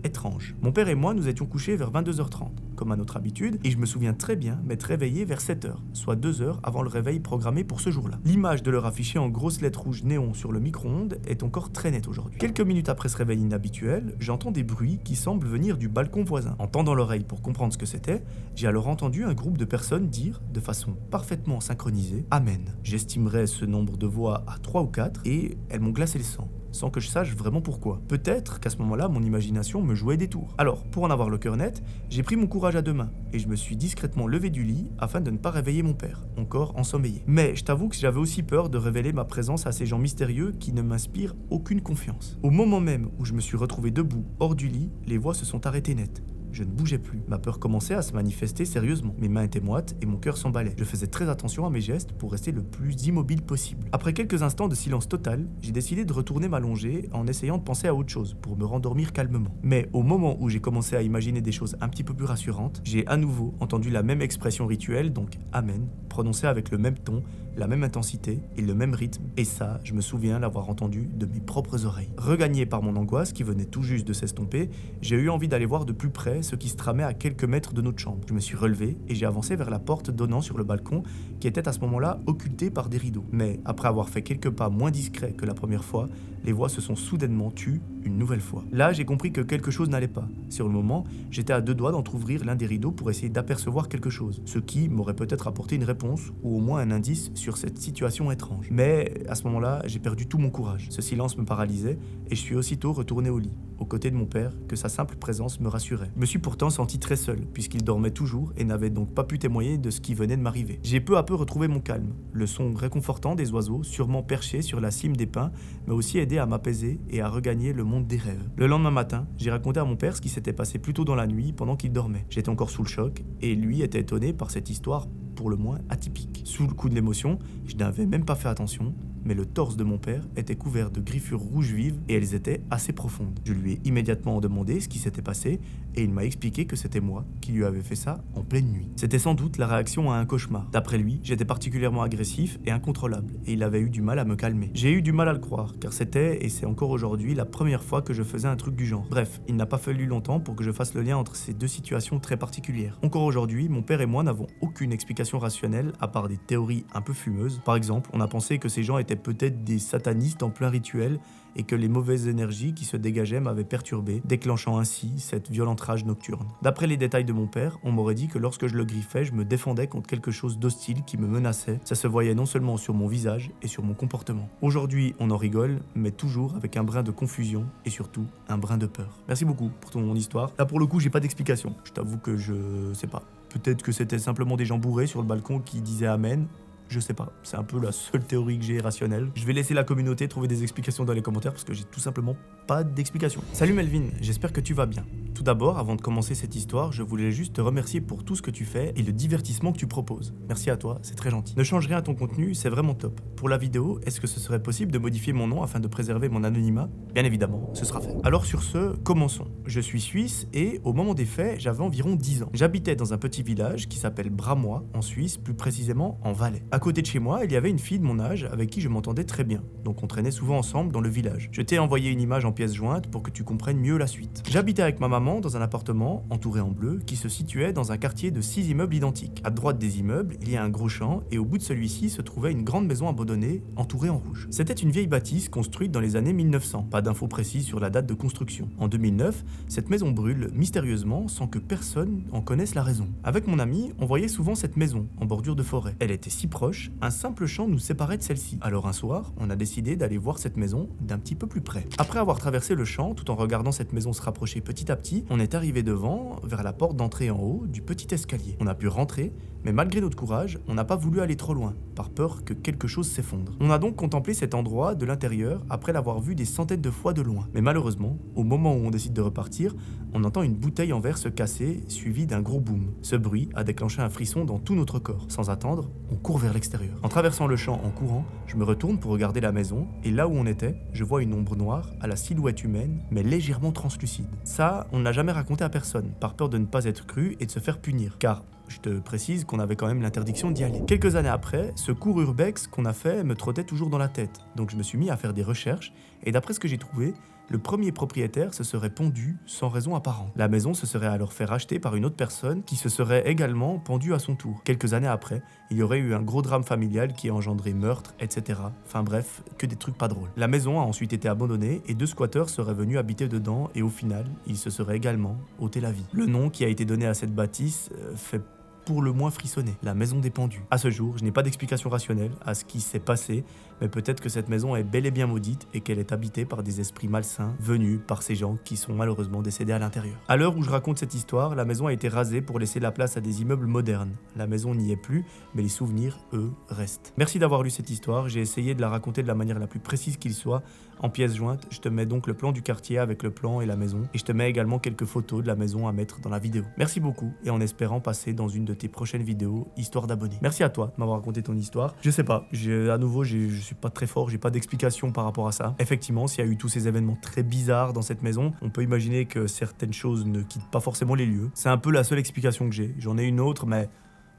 étrange. Mon père et moi nous étions couchés vers 22h30, comme à notre habitude, et je me souviens très bien m'être réveillé vers 7h, soit 2 heures avant le réveil programmé pour ce jour-là. L'image de l'heure affichée en grosses lettres rouges néon sur le micro-ondes est encore très nette aujourd'hui. Quelques minutes après ce réveil inhabituel, j'entends des bruits qui semblent venir du balcon voisin. En tendant l'oreille pour comprendre ce que c'était, j'ai alors entendu un groupe de personnes dire, de façon parfaitement synchronisée, « Amen ». J'estimerais ce nombre de voix à 3 ou 4, et elles m'ont glacé le sang, sans que je sache vraiment pourquoi. Peut-être qu'à ce moment-là, mon imagination me jouait des tours. Alors, pour en avoir le cœur net, j'ai pris mon courage à deux mains et je me suis discrètement levé du lit afin de ne pas réveiller mon père, encore ensommeillé. Mais je t'avoue que j'avais aussi peur de révéler ma présence à ces gens mystérieux qui ne m'inspirent aucune confiance. Au moment même où je me suis retrouvé debout, hors du lit, les voix se sont arrêtées net. Je ne bougeais plus. Ma peur commençait à se manifester sérieusement. Mes mains étaient moites et mon cœur s'emballait. Je faisais très attention à mes gestes pour rester le plus immobile possible. Après quelques instants de silence total, j'ai décidé de retourner m'allonger en essayant de penser à autre chose pour me rendormir calmement. Mais au moment où j'ai commencé à imaginer des choses un petit peu plus rassurantes, j'ai à nouveau entendu la même expression rituelle, donc Amen, prononcée avec le même ton, la même intensité et le même rythme. Et ça, je me souviens l'avoir entendu de mes propres oreilles. Regagné par mon angoisse qui venait tout juste de s'estomper, j'ai eu envie d'aller voir de plus près ce qui se tramait à quelques mètres de notre chambre. Je me suis relevé et j'ai avancé vers la porte donnant sur le balcon qui était à ce moment-là occulté par des rideaux. Mais après avoir fait quelques pas moins discrets que la première fois, les voix se sont soudainement tues une nouvelle fois. Là, j'ai compris que quelque chose n'allait pas. Sur le moment, j'étais à deux doigts d'entrouvrir l'un des rideaux pour essayer d'apercevoir quelque chose, ce qui m'aurait peut-être apporté une réponse ou au moins un indice sur cette situation étrange. Mais à ce moment-là, j'ai perdu tout mon courage. Ce silence me paralysait et je suis aussitôt retourné au lit, aux côtés de mon père, que sa simple présence me rassurait. Je me suis pourtant senti très seul, puisqu'il dormait toujours et n'avait donc pas pu témoigner de ce qui venait de m'arriver. J'ai peu à peu retrouvé mon calme. Le son réconfortant des oiseaux, sûrement perchés sur la cime des pins, m'a aussi aidé à m'apaiser et à regagner le monde des rêves. Le lendemain matin, j'ai raconté à mon père ce qui s'était passé plus tôt dans la nuit pendant qu'il dormait. J'étais encore sous le choc et lui était étonné par cette histoire pour le moins atypique. Sous le coup de l'émotion, je n'avais même pas fait attention, mais le torse de mon père était couvert de griffures rouges vives et elles étaient assez profondes. Je lui ai immédiatement demandé ce qui s'était passé et il m'a expliqué que c'était moi qui lui avais fait ça en pleine nuit. C'était sans doute la réaction à un cauchemar. D'après lui, j'étais particulièrement agressif et incontrôlable et il avait eu du mal à me calmer. J'ai eu du mal à le croire car c'était, et c'est encore aujourd'hui, la première fois que je faisais un truc du genre. Bref, il n'a pas fallu longtemps pour que je fasse le lien entre ces deux situations très particulières. Encore aujourd'hui, mon père et moi n'avons aucune explication rationnelle à part des théories un peu fumeuses. Par exemple, on a pensé que ces gens étaient peut-être des satanistes en plein rituel et que les mauvaises énergies qui se dégageaient m'avaient perturbé, déclenchant ainsi cette violente rage nocturne. D'après les détails de mon père, on m'aurait dit que lorsque je le griffais, je me défendais contre quelque chose d'hostile qui me menaçait. Ça se voyait non seulement sur mon visage et sur mon comportement. Aujourd'hui, on en rigole, mais toujours avec un brin de confusion et surtout un brin de peur. Merci beaucoup pour ton histoire. Là pour le coup, j'ai pas d'explication. Je t'avoue que je sais pas. Peut-être que c'était simplement des gens bourrés sur le balcon qui disaient amen. Je sais pas, c'est un peu la seule théorie que j'ai rationnelle. Je vais laisser la communauté trouver des explications dans les commentaires parce que j'ai tout simplement pas d'explication. Salut Melvin, j'espère que tu vas bien. Tout d'abord, avant de commencer cette histoire, je voulais juste te remercier pour tout ce que tu fais et le divertissement que tu proposes. Merci à toi, c'est très gentil. Ne change rien à ton contenu, c'est vraiment top. Pour la vidéo, est-ce que ce serait possible de modifier mon nom afin de préserver mon anonymat? Bien évidemment, ce sera fait. Alors sur ce, commençons. Je suis suisse et au moment des faits, j'avais environ 10 ans. J'habitais dans un petit village qui s'appelle Bramois, en Suisse, plus précisément en Valais. À côté de chez moi, il y avait une fille de mon âge avec qui je m'entendais très bien, donc on traînait souvent ensemble dans le village. Je t'ai envoyé une image en pièce jointe pour que tu comprennes mieux la suite. J'habitais avec ma maman dans un appartement entouré en bleu qui se situait dans un quartier de 6 immeubles identiques. À droite des immeubles, il y a un gros champ et au bout de celui-ci se trouvait une grande maison abandonnée entourée en rouge. C'était une vieille bâtisse construite dans les années 1900. Pas d'infos précises sur la date de construction. En 2009, cette maison brûle mystérieusement sans que personne en connaisse la raison. Avec mon ami, on voyait souvent cette maison en bordure de forêt. Elle était si proche, un simple champ nous séparait de celle-ci. Alors un soir, on a décidé d'aller voir cette maison d'un petit peu plus près. Après avoir traversé le champ tout en regardant cette maison se rapprocher petit à petit, on est arrivé devant, vers la porte d'entrée en haut du petit escalier. On a pu rentrer, mais malgré notre courage, on n'a pas voulu aller trop loin, par peur que quelque chose s'effondre. On a donc contemplé cet endroit de l'intérieur après l'avoir vu des centaines de fois de loin. Mais malheureusement, au moment où on décide de repartir, on entend une bouteille en verre se casser, suivie d'un gros boom. Ce bruit a déclenché un frisson dans tout notre corps. Sans attendre, on court vers l'extérieur. En traversant le champ en courant, je me retourne pour regarder la maison, et là où on était, je vois une ombre noire à la silhouette humaine, mais légèrement translucide. Ça, on ne l'a jamais raconté à personne, par peur de ne pas être cru et de se faire punir, car je te précise qu'on avait quand même l'interdiction d'y aller. Quelques années après, ce cours urbex qu'on a fait me trottait toujours dans la tête, donc je me suis mis à faire des recherches, et d'après ce que j'ai trouvé, le premier propriétaire se serait pendu sans raison apparente. La maison se serait alors fait racheter par une autre personne qui se serait également pendue à son tour. Quelques années après, il y aurait eu un gros drame familial qui a engendré meurtre, etc. Enfin bref, que des trucs pas drôles. La maison a ensuite été abandonnée et 2 squatteurs seraient venus habiter dedans et au final, ils se seraient également ôté la vie. Le nom qui a été donné à cette bâtisse fait pour le moins frissonner, la maison des pendus. À ce jour, je n'ai pas d'explication rationnelle à ce qui s'est passé, mais peut-être que cette maison est bel et bien maudite et qu'elle est habitée par des esprits malsains venus par ces gens qui sont malheureusement décédés à l'intérieur. À l'heure où je raconte cette histoire, la maison a été rasée pour laisser la place à des immeubles modernes. La maison n'y est plus, mais les souvenirs, eux, restent. Merci d'avoir lu cette histoire, j'ai essayé de la raconter de la manière la plus précise qu'il soit. En pièce jointe, je te mets donc le plan du quartier avec le plan et la maison, et je te mets également quelques photos de la maison à mettre dans la vidéo. Merci beaucoup, et en espérant passer dans une de tes prochaines vidéos, histoire d'abonnés. Merci à toi de m'avoir raconté ton histoire. Je sais pas, à nouveau, je suis pas très fort, j'ai pas d'explication par rapport à ça. Effectivement, s'il y a eu tous ces événements très bizarres dans cette maison, on peut imaginer que certaines choses ne quittent pas forcément les lieux. C'est un peu la seule explication que j'ai. J'en ai une autre, mais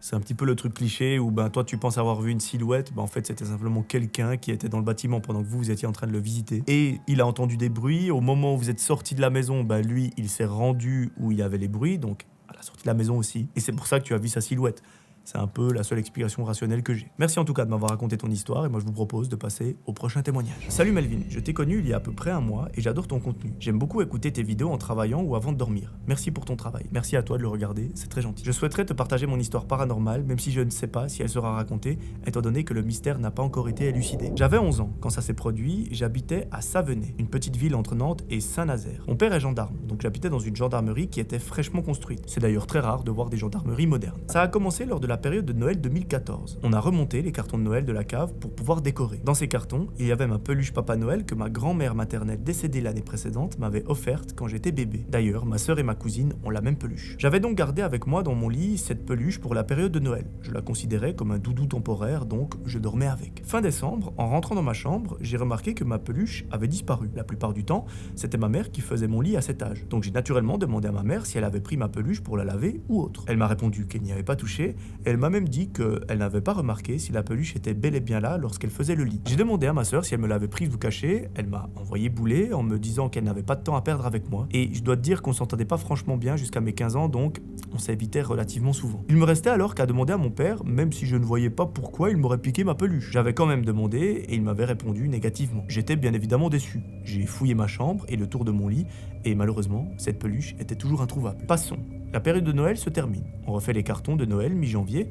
c'est un petit peu le truc cliché où toi tu penses avoir vu une silhouette, en fait c'était simplement quelqu'un qui était dans le bâtiment pendant que vous étiez en train de le visiter. Et il a entendu des bruits, au moment où vous êtes sorti de la maison, lui il s'est rendu où il y avait les bruits, donc à la sortie de la maison aussi. Et c'est pour ça que tu as vu sa silhouette. C'est un peu la seule explication rationnelle que j'ai. Merci en tout cas de m'avoir raconté ton histoire et moi je vous propose de passer au prochain témoignage. Salut Melvin, je t'ai connu il y a à peu près un mois et j'adore ton contenu. J'aime beaucoup écouter tes vidéos en travaillant ou avant de dormir. Merci pour ton travail. Merci à toi de le regarder, c'est très gentil. Je souhaiterais te partager mon histoire paranormale, même si je ne sais pas si elle sera racontée, étant donné que le mystère n'a pas encore été élucidé. J'avais 11 ans quand ça s'est produit, j'habitais à Savenay, une petite ville entre Nantes et Saint-Nazaire. Mon père est gendarme, donc j'habitais dans une gendarmerie qui était fraîchement construite. C'est d'ailleurs très rare de voir des gendarmeries modernes. Ça a commencé lors de la période de Noël 2014. On a remonté les cartons de Noël de la cave pour pouvoir décorer. Dans ces cartons, il y avait ma peluche Papa Noël que ma grand-mère maternelle décédée l'année précédente m'avait offerte quand j'étais bébé. D'ailleurs, ma sœur et ma cousine ont la même peluche. J'avais donc gardé avec moi dans mon lit cette peluche pour la période de Noël. Je la considérais comme un doudou temporaire, donc je dormais avec. Fin décembre, en rentrant dans ma chambre, j'ai remarqué que ma peluche avait disparu. La plupart du temps, c'était ma mère qui faisait mon lit à cet âge. Donc j'ai naturellement demandé à ma mère si elle avait pris ma peluche pour la laver ou autre. Elle m'a répondu qu'elle n'y avait pas touché et elle m'a même dit qu'elle n'avait pas remarqué si la peluche était bel et bien là lorsqu'elle faisait le lit. J'ai demandé à ma sœur si elle me l'avait prise ou cachée, elle m'a envoyé bouler en me disant qu'elle n'avait pas de temps à perdre avec moi, et je dois te dire qu'on s'entendait pas franchement bien jusqu'à mes 15 ans, donc on s'évitait relativement souvent. Il me restait alors qu'à demander à mon père, même si je ne voyais pas pourquoi il m'aurait piqué ma peluche. J'avais quand même demandé et il m'avait répondu négativement. J'étais bien évidemment déçu. J'ai fouillé ma chambre et le tour de mon lit, et malheureusement, cette peluche était toujours introuvable. Passons. La période de Noël se termine. On refait les cartons de Noël mi-janvier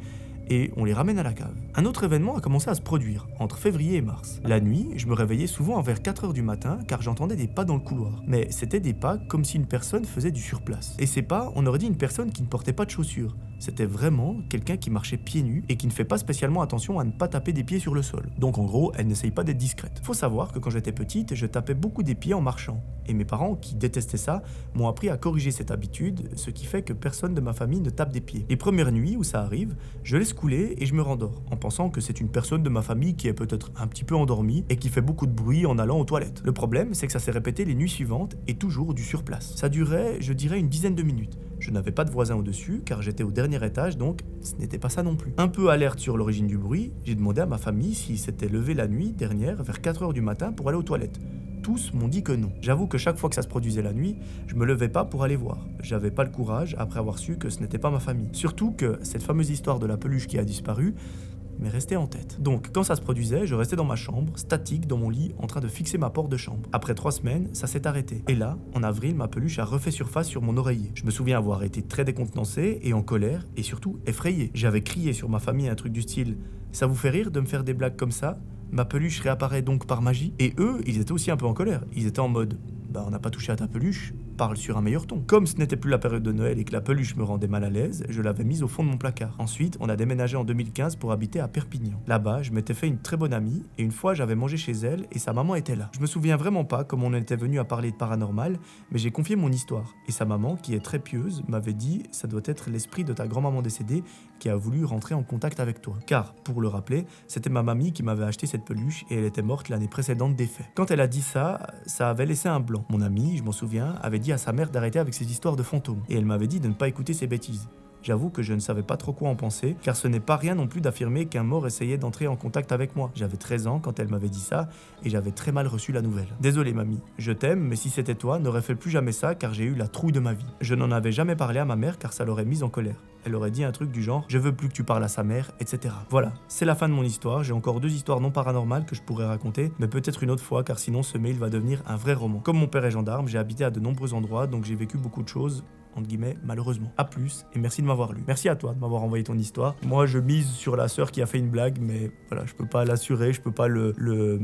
et on les ramène à la cave. Un autre événement a commencé à se produire, entre février et mars. La nuit, je me réveillais souvent vers 4h du matin car j'entendais des pas dans le couloir. Mais c'était des pas comme si une personne faisait du surplace. Et ces pas, on aurait dit une personne qui ne portait pas de chaussures. C'était vraiment quelqu'un qui marchait pieds nus et qui ne fait pas spécialement attention à ne pas taper des pieds sur le sol. Donc en gros, elle n'essaye pas d'être discrète. Faut savoir que quand j'étais petite, je tapais beaucoup des pieds en marchant. Et mes parents, qui détestaient ça, m'ont appris à corriger cette habitude, ce qui fait que personne de ma famille ne tape des pieds. Les premières nuits où ça arrive, je laisse couler et je me rendors, en pensant que c'est une personne de ma famille qui est peut-être un petit peu endormie et qui fait beaucoup de bruit en allant aux toilettes. Le problème, c'est que ça s'est répété les nuits suivantes et toujours du surplace. Ça durait, je dirais, une dizaine de minutes. Je n'avais pas de voisin au-dessus car j'étais au dernier étage, donc ce n'était pas ça non plus. Un peu alerte sur l'origine du bruit, j'ai demandé à ma famille s'ils s'étaient levés la nuit dernière vers 4h du matin pour aller aux toilettes. Tous m'ont dit que non. J'avoue que chaque fois que ça se produisait la nuit, je me levais pas pour aller voir. J'avais pas le courage après avoir su que ce n'était pas ma famille. Surtout que cette fameuse histoire de la peluche qui a disparu m'est restée en tête. Donc, quand ça se produisait, je restais dans ma chambre, statique dans mon lit, en train de fixer ma porte de chambre. Après 3 semaines, ça s'est arrêté. Et là, en avril, ma peluche a refait surface sur mon oreiller. Je me souviens avoir été très décontenancé et en colère, et surtout effrayé. J'avais crié sur ma famille un truc du style « Ça vous fait rire de me faire des blagues comme ça ? Ma peluche réapparaît donc par magie ?» Et eux, ils étaient aussi un peu en colère. Ils étaient en mode « Bah, on n'a pas touché à ta peluche. Parle sur un meilleur ton. » Comme ce n'était plus la période de Noël et que la peluche me rendait mal à l'aise, je l'avais mise au fond de mon placard. Ensuite, on a déménagé en 2015 pour habiter à Perpignan. Là-bas, je m'étais fait une très bonne amie et une fois, j'avais mangé chez elle et sa maman était là. Je me souviens vraiment pas comment on était venu à parler de paranormal, mais j'ai confié mon histoire. Et sa maman, qui est très pieuse, m'avait dit « Ça doit être l'esprit de ta grand-maman décédée qui a voulu rentrer en contact avec toi. » Car, pour le rappeler, c'était ma mamie qui m'avait acheté cette peluche et elle était morte l'année précédente des faits. Quand elle a dit ça, ça avait laissé un blanc. Mon amie, je m'en souviens, avait dit à sa mère d'arrêter avec ces histoires de fantômes. Et elle m'avait dit de ne pas écouter ces bêtises. J'avoue que je ne savais pas trop quoi en penser, car ce n'est pas rien non plus d'affirmer qu'un mort essayait d'entrer en contact avec moi. J'avais 13 ans quand elle m'avait dit ça, et j'avais très mal reçu la nouvelle. Désolé mamie, je t'aime, mais si c'était toi, n'aurais fait plus jamais ça, car j'ai eu la trouille de ma vie. Je n'en avais jamais parlé à ma mère, car ça l'aurait mise en colère. Elle aurait dit un truc du genre « Je veux plus que tu parles à sa mère, etc. » Voilà, c'est la fin de mon histoire. J'ai encore 2 histoires non paranormales que je pourrais raconter, mais peut-être une autre fois, car sinon ce mail va devenir un vrai roman. Comme mon père est gendarme, j'ai habité à de nombreux endroits, donc j'ai vécu beaucoup de choses, entre guillemets, malheureusement. A plus, et merci de m'avoir lu. Merci à toi de m'avoir envoyé ton histoire. Moi, je mise sur la sœur qui a fait une blague, mais voilà, je peux pas l'assurer, je peux pas le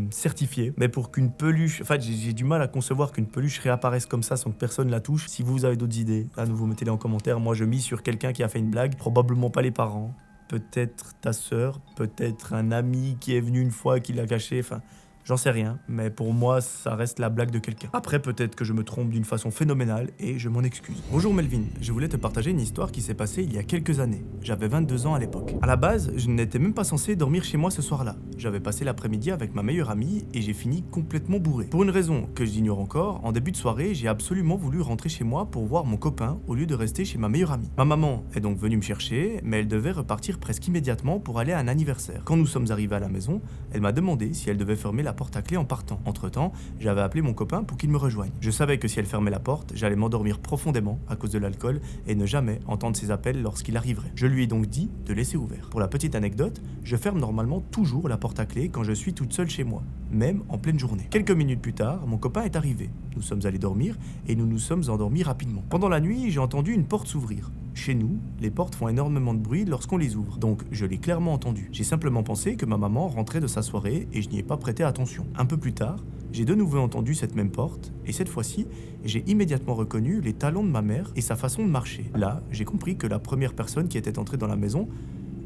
certifier. Mais pour qu'une peluche... En fait, j'ai du mal à concevoir qu'une peluche réapparaisse comme ça sans que personne la touche. Si vous avez d'autres idées, à nouveau, mettez-les en commentaire. Moi, je mise sur quelqu'un qui a fait une blague, probablement pas les parents. Peut-être ta sœur, peut-être un ami qui est venu une fois et qui l'a caché, enfin... J'en sais rien, mais pour moi, ça reste la blague de quelqu'un. Après, peut-être que je me trompe d'une façon phénoménale et je m'en excuse. Bonjour Melvin, je voulais te partager une histoire qui s'est passée il y a quelques années. J'avais 22 ans à l'époque. À la base, je n'étais même pas censé dormir chez moi ce soir-là. J'avais passé l'après-midi avec ma meilleure amie et j'ai fini complètement bourré. Pour une raison que j'ignore encore, en début de soirée, j'ai absolument voulu rentrer chez moi pour voir mon copain au lieu de rester chez ma meilleure amie. Ma maman est donc venue me chercher, mais elle devait repartir presque immédiatement pour aller à un anniversaire. Quand nous sommes arrivés à la maison, elle m'a demandé si elle devait fermer la porte à clé en partant. Entre-temps, j'avais appelé mon copain pour qu'il me rejoigne. Je savais que si elle fermait la porte, j'allais m'endormir profondément à cause de l'alcool et ne jamais entendre ses appels lorsqu'il arriverait. Je lui ai donc dit de laisser ouvert. Pour la petite anecdote, je ferme normalement toujours la porte à clé quand je suis toute seule chez moi, même en pleine journée. Quelques minutes plus tard, mon copain est arrivé. Nous sommes allés dormir et nous nous sommes endormis rapidement. Pendant la nuit, j'ai entendu une porte s'ouvrir. Chez nous, les portes font énormément de bruit lorsqu'on les ouvre, donc je l'ai clairement entendu. J'ai simplement pensé que ma maman rentrait de sa soirée et je n'y ai pas prêté attention. Un peu plus tard, j'ai de nouveau entendu cette même porte, et cette fois-ci, j'ai immédiatement reconnu les talons de ma mère et sa façon de marcher. Là, j'ai compris que la première personne qui était entrée dans la maison,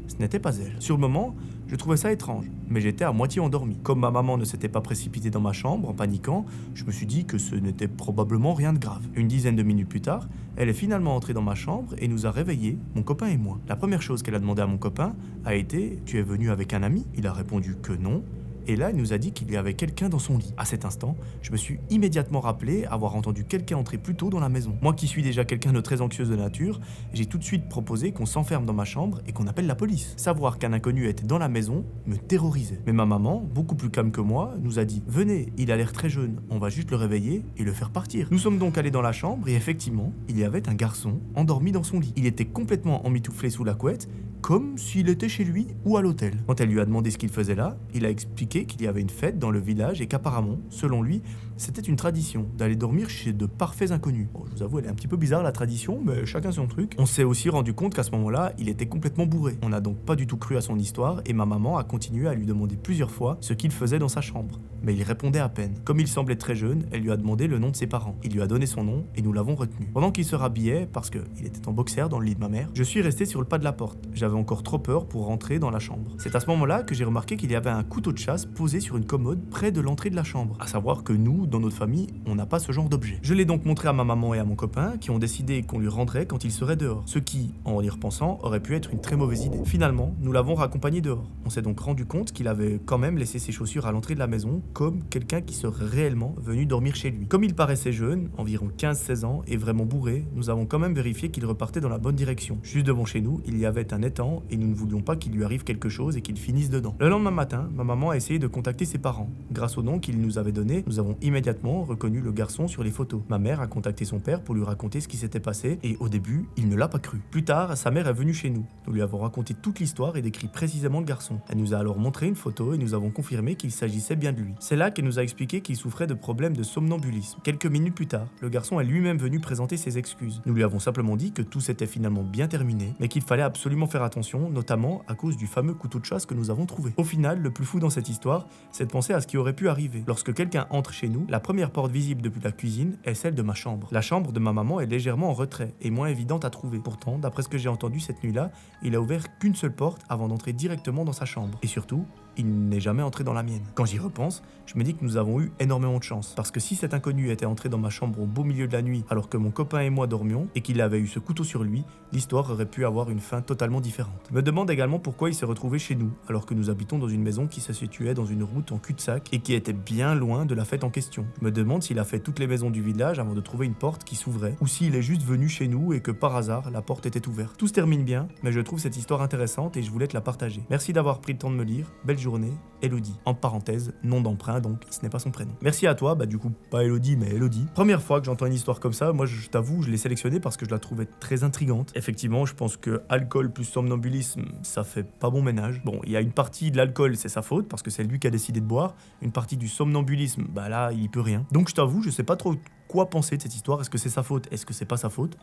ce n'était pas elle. Sur le moment, je trouvais ça étrange, mais j'étais à moitié endormi. Comme ma maman ne s'était pas précipitée dans ma chambre en paniquant, je me suis dit que ce n'était probablement rien de grave. Une dizaine de minutes plus tard, elle est finalement entrée dans ma chambre et nous a réveillés, mon copain et moi. La première chose qu'elle a demandé à mon copain a été « Tu es venu avec un ami ?» Il a répondu que non. et là elle nous a dit qu'il y avait quelqu'un dans son lit. À cet instant, je me suis immédiatement rappelé avoir entendu quelqu'un entrer plus tôt dans la maison. Moi qui suis déjà quelqu'un de très anxieuse de nature, j'ai tout de suite proposé qu'on s'enferme dans ma chambre et qu'on appelle la police. Savoir qu'un inconnu était dans la maison me terrorisait. Mais ma maman, beaucoup plus calme que moi, nous a dit « Venez, il a l'air très jeune, on va juste le réveiller et le faire partir. » Nous sommes donc allés dans la chambre et effectivement, il y avait un garçon endormi dans son lit. Il était complètement emmitouflé sous la couette, comme s'il était chez lui ou à l'hôtel. Quand elle lui a demandé ce qu'il faisait là, il a expliqué qu'il y avait une fête dans le village et qu'apparemment, selon lui, c'était une tradition d'aller dormir chez de parfaits inconnus. Bon, je vous avoue, elle est un petit peu bizarre la tradition, mais chacun son truc. On s'est aussi rendu compte qu'à ce moment-là, il était complètement bourré. On n'a donc pas du tout cru à son histoire et ma maman a continué à lui demander plusieurs fois ce qu'il faisait dans sa chambre. Mais il répondait à peine. Comme il semblait très jeune, elle lui a demandé le nom de ses parents. Il lui a donné son nom et nous l'avons retenu. Pendant qu'il se rhabillait, parce qu'il était en boxer dans le lit de ma mère, je suis resté sur le pas de la porte. J'avais encore trop peur pour rentrer dans la chambre. C'est à ce moment-là que j'ai remarqué qu'il y avait un couteau de chasse posé sur une commode près de l'entrée de la chambre. À savoir que nous, dans notre famille, on n'a pas ce genre d'objet. Je l'ai donc montré à ma maman et à mon copain qui ont décidé qu'on lui rendrait quand il serait dehors. Ce qui, en y repensant, aurait pu être une très mauvaise idée. Finalement, nous l'avons raccompagné dehors. On s'est donc rendu compte qu'il avait quand même laissé ses chaussures à l'entrée de la maison comme quelqu'un qui serait réellement venu dormir chez lui. Comme il paraissait jeune, environ 15-16 ans, et vraiment bourré, nous avons quand même vérifié qu'il repartait dans la bonne direction. Juste devant chez nous, il y avait un étang et nous ne voulions pas qu'il lui arrive quelque chose et qu'il finisse dedans. Le lendemain matin, ma maman a essayé de contacter ses parents. Grâce au nom qu'il nous avait donné, nous avons immédiatement reconnu le garçon sur les photos. Ma mère a contacté son père pour lui raconter ce qui s'était passé et au début, il ne l'a pas cru. Plus tard, sa mère est venue chez nous. Nous lui avons raconté toute l'histoire et décrit précisément le garçon. Elle nous a alors montré une photo et nous avons confirmé qu'il s'agissait bien de lui. C'est là qu'elle nous a expliqué qu'il souffrait de problèmes de somnambulisme. Quelques minutes plus tard, le garçon est lui-même venu présenter ses excuses. Nous lui avons simplement dit que tout s'était finalement bien terminé, mais qu'il fallait absolument faire attention, notamment à cause du fameux couteau de chasse que nous avons trouvé. Au final, le plus fou dans cette histoire, c'est de penser à ce qui aurait pu arriver. Lorsque quelqu'un entre chez nous, la première porte visible depuis la cuisine est celle de ma chambre. La chambre de ma maman est légèrement en retrait et moins évidente à trouver. Pourtant, d'après ce que j'ai entendu cette nuit-là, il a ouvert qu'une seule porte avant d'entrer directement dans sa chambre. Et surtout, il n'est jamais entré dans la mienne. Quand j'y repense, je me dis que nous avons eu énormément de chance. Parce que si cet inconnu était entré dans ma chambre au beau milieu de la nuit, alors que mon copain et moi dormions, et qu'il avait eu ce couteau sur lui, l'histoire aurait pu avoir une fin totalement différente. Je me demande également pourquoi il s'est retrouvé chez nous, alors que nous habitons dans une maison qui se situait dans une route en cul-de-sac et qui était bien loin de la fête en question. Je me demande s'il a fait toutes les maisons du village avant de trouver une porte qui s'ouvrait, ou s'il est juste venu chez nous et que par hasard, la porte était ouverte. Tout se termine bien, mais je trouve cette histoire intéressante et je voulais te la partager. Merci d'avoir pris le temps de me lire. Belle journée, Elodie. En parenthèse, nom d'emprunt, donc ce n'est pas son prénom. Merci à toi, du coup, pas Elodie, mais Elodie. Première fois que j'entends une histoire comme ça, moi je t'avoue, je l'ai sélectionnée parce que je la trouvais très intrigante. Effectivement, je pense que alcool plus somnambulisme, ça fait pas bon ménage. Bon, il y a une partie de l'alcool, c'est sa faute, parce que c'est lui qui a décidé de boire. Une partie du somnambulisme, là, il peut rien. Donc je t'avoue, je sais pas trop quoi penser de cette histoire. Est-ce que c'est sa faute? Est-ce que c'est pas sa faute?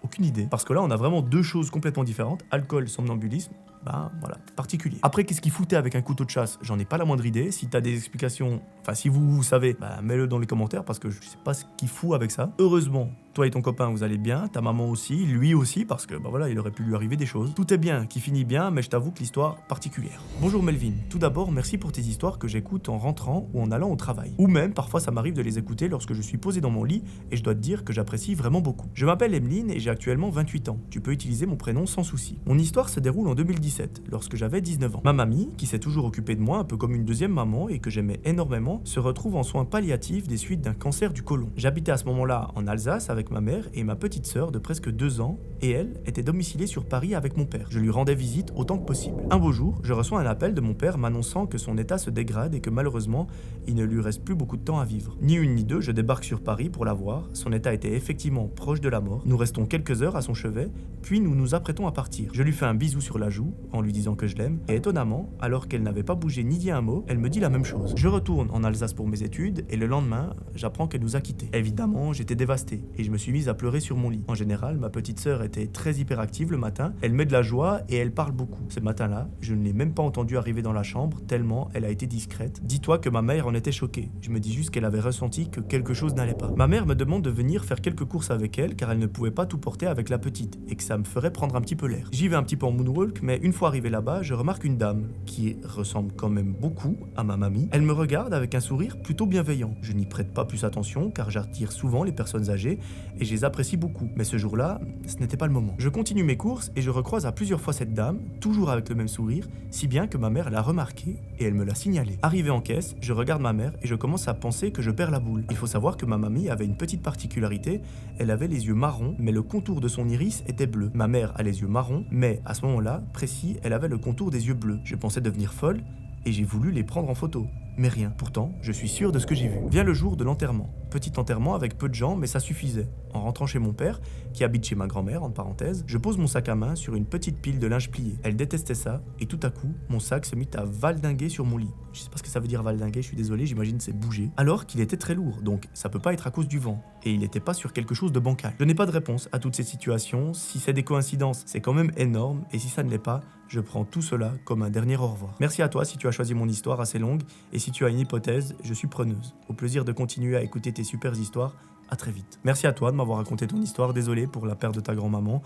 Aucune idée. Parce que là, on a vraiment deux choses complètement différentes. Alcool, somnambulisme, voilà, particulier. Après, qu'est-ce qu'il foutait avec un couteau de chasse? J'en ai pas la moindre idée. Si t'as des explications, si vous savez, mets-le dans les commentaires parce que je sais pas ce qu'il fout avec ça. Heureusement, toi et ton copain, vous allez bien, ta maman aussi, lui aussi, parce que il aurait pu lui arriver des choses. Tout est bien, qui finit bien, mais je t'avoue que l'histoire particulière. Bonjour Melvin, tout d'abord, merci pour tes histoires que j'écoute en rentrant ou en allant au travail. Ou même, parfois ça m'arrive de les écouter lorsque je suis posé dans mon lit et je dois te dire que j'apprécie vraiment beaucoup. Je m'appelle Emeline et j'ai actuellement 28 ans. Tu peux utiliser mon prénom sans souci. Mon histoire se déroule en 2017, lorsque j'avais 19 ans. Ma mamie, qui s'est toujours occupée de moi un peu comme une deuxième maman et que j'aimais énormément, se retrouve en soins palliatifs des suites d'un cancer du côlon. J'habitais à ce moment-là en Alsace avec ma mère et ma petite sœur de presque 2 ans et elle était domiciliée sur Paris avec mon père. Je lui rendais visite autant que possible. Un beau jour, je reçois un appel de mon père m'annonçant que son état se dégrade et que malheureusement, il ne lui reste plus beaucoup de temps à vivre. Ni une ni deux, je débarque sur Paris pour la voir. Son état était effectivement proche de la mort. Nous restons quelques heures à son chevet, puis nous nous apprêtons à partir. Je lui fais un bisou sur la joue en lui disant que je l'aime et étonnamment, alors qu'elle n'avait pas bougé ni dit un mot, elle me dit la même chose. Je retourne en Alsace pour mes études et le lendemain, j'apprends qu'elle nous a quittés. Évidemment, j'étais dévasté et je me suis mise à pleurer sur mon lit. En général, ma petite sœur était très hyperactive le matin, elle met de la joie et elle parle beaucoup. Ce matin-là, je ne l'ai même pas entendue arriver dans la chambre tellement elle a été discrète. Dis-toi que ma mère en était choquée. Je me dis juste qu'elle avait ressenti que quelque chose n'allait pas. Ma mère me demande de venir faire quelques courses avec elle car elle ne pouvait pas tout porter avec la petite et que ça me ferait prendre un petit peu l'air. J'y vais un petit peu en moonwalk, mais une fois arrivé là-bas, je remarque une dame qui ressemble quand même beaucoup à ma mamie. Elle me regarde avec un sourire plutôt bienveillant. Je n'y prête pas plus attention car j'attire souvent les personnes âgées et je les apprécie beaucoup. Mais ce jour-là, ce n'était pas le moment. Je continue mes courses et je recroise à plusieurs fois cette dame, toujours avec le même sourire, si bien que ma mère l'a remarqué et elle me l'a signalé. Arrivé en caisse, je regarde ma mère et je commence à penser que je perds la boule. Il faut savoir que ma mamie avait une petite particularité, elle avait les yeux marrons, mais le contour de son iris était bleu. Ma mère a les yeux marrons, mais à ce moment-là, précis, elle avait le contour des yeux bleus. Je pensais devenir folle et j'ai voulu les prendre en photo. Mais rien. Pourtant, je suis sûr de ce que j'ai vu. Vient le jour de l'enterrement. Petit enterrement avec peu de gens, mais ça suffisait. En rentrant chez mon père, qui habite chez ma grand-mère, entre parenthèses, je pose mon sac à main sur une petite pile de linge plié. Elle détestait ça, et tout à coup, mon sac se mit à valdinguer sur mon lit. Je sais pas ce que ça veut dire valdinguer, je suis désolé, j'imagine c'est bouger. Alors qu'il était très lourd, donc ça peut pas être à cause du vent. Et il n'était pas sur quelque chose de bancal. Je n'ai pas de réponse à toutes ces situations. Si c'est des coïncidences, c'est quand même énorme, et si ça ne l'est pas, je prends tout cela comme un dernier au revoir. Merci à toi si tu as choisi mon histoire assez longue, et si tu as une hypothèse, je suis preneuse. Au plaisir de continuer à écouter tes super histoires. À très vite. Merci à toi de m'avoir raconté ton histoire. Désolé pour la perte de ta grand-maman.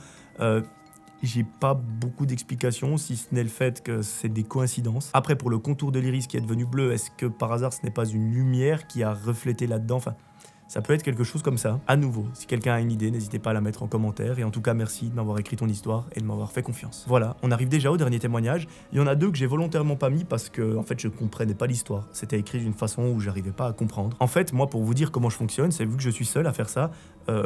J'ai pas beaucoup d'explications, si ce n'est le fait que c'est des coïncidences. Après, pour le contour de l'iris qui est devenu bleu, est-ce que par hasard ce n'est pas une lumière qui a reflété là-dedans? Enfin, ça peut être quelque chose comme ça. À nouveau, si quelqu'un a une idée, n'hésitez pas à la mettre en commentaire. Et en tout cas, merci de m'avoir écrit ton histoire et de m'avoir fait confiance. Voilà, on arrive déjà au dernier témoignage. Il y en a deux que j'ai volontairement pas mis parce que, en fait, je comprenais pas l'histoire. C'était écrit d'une façon où j'arrivais pas à comprendre. En fait, moi, pour vous dire comment je fonctionne, c'est vu que je suis seul à faire ça,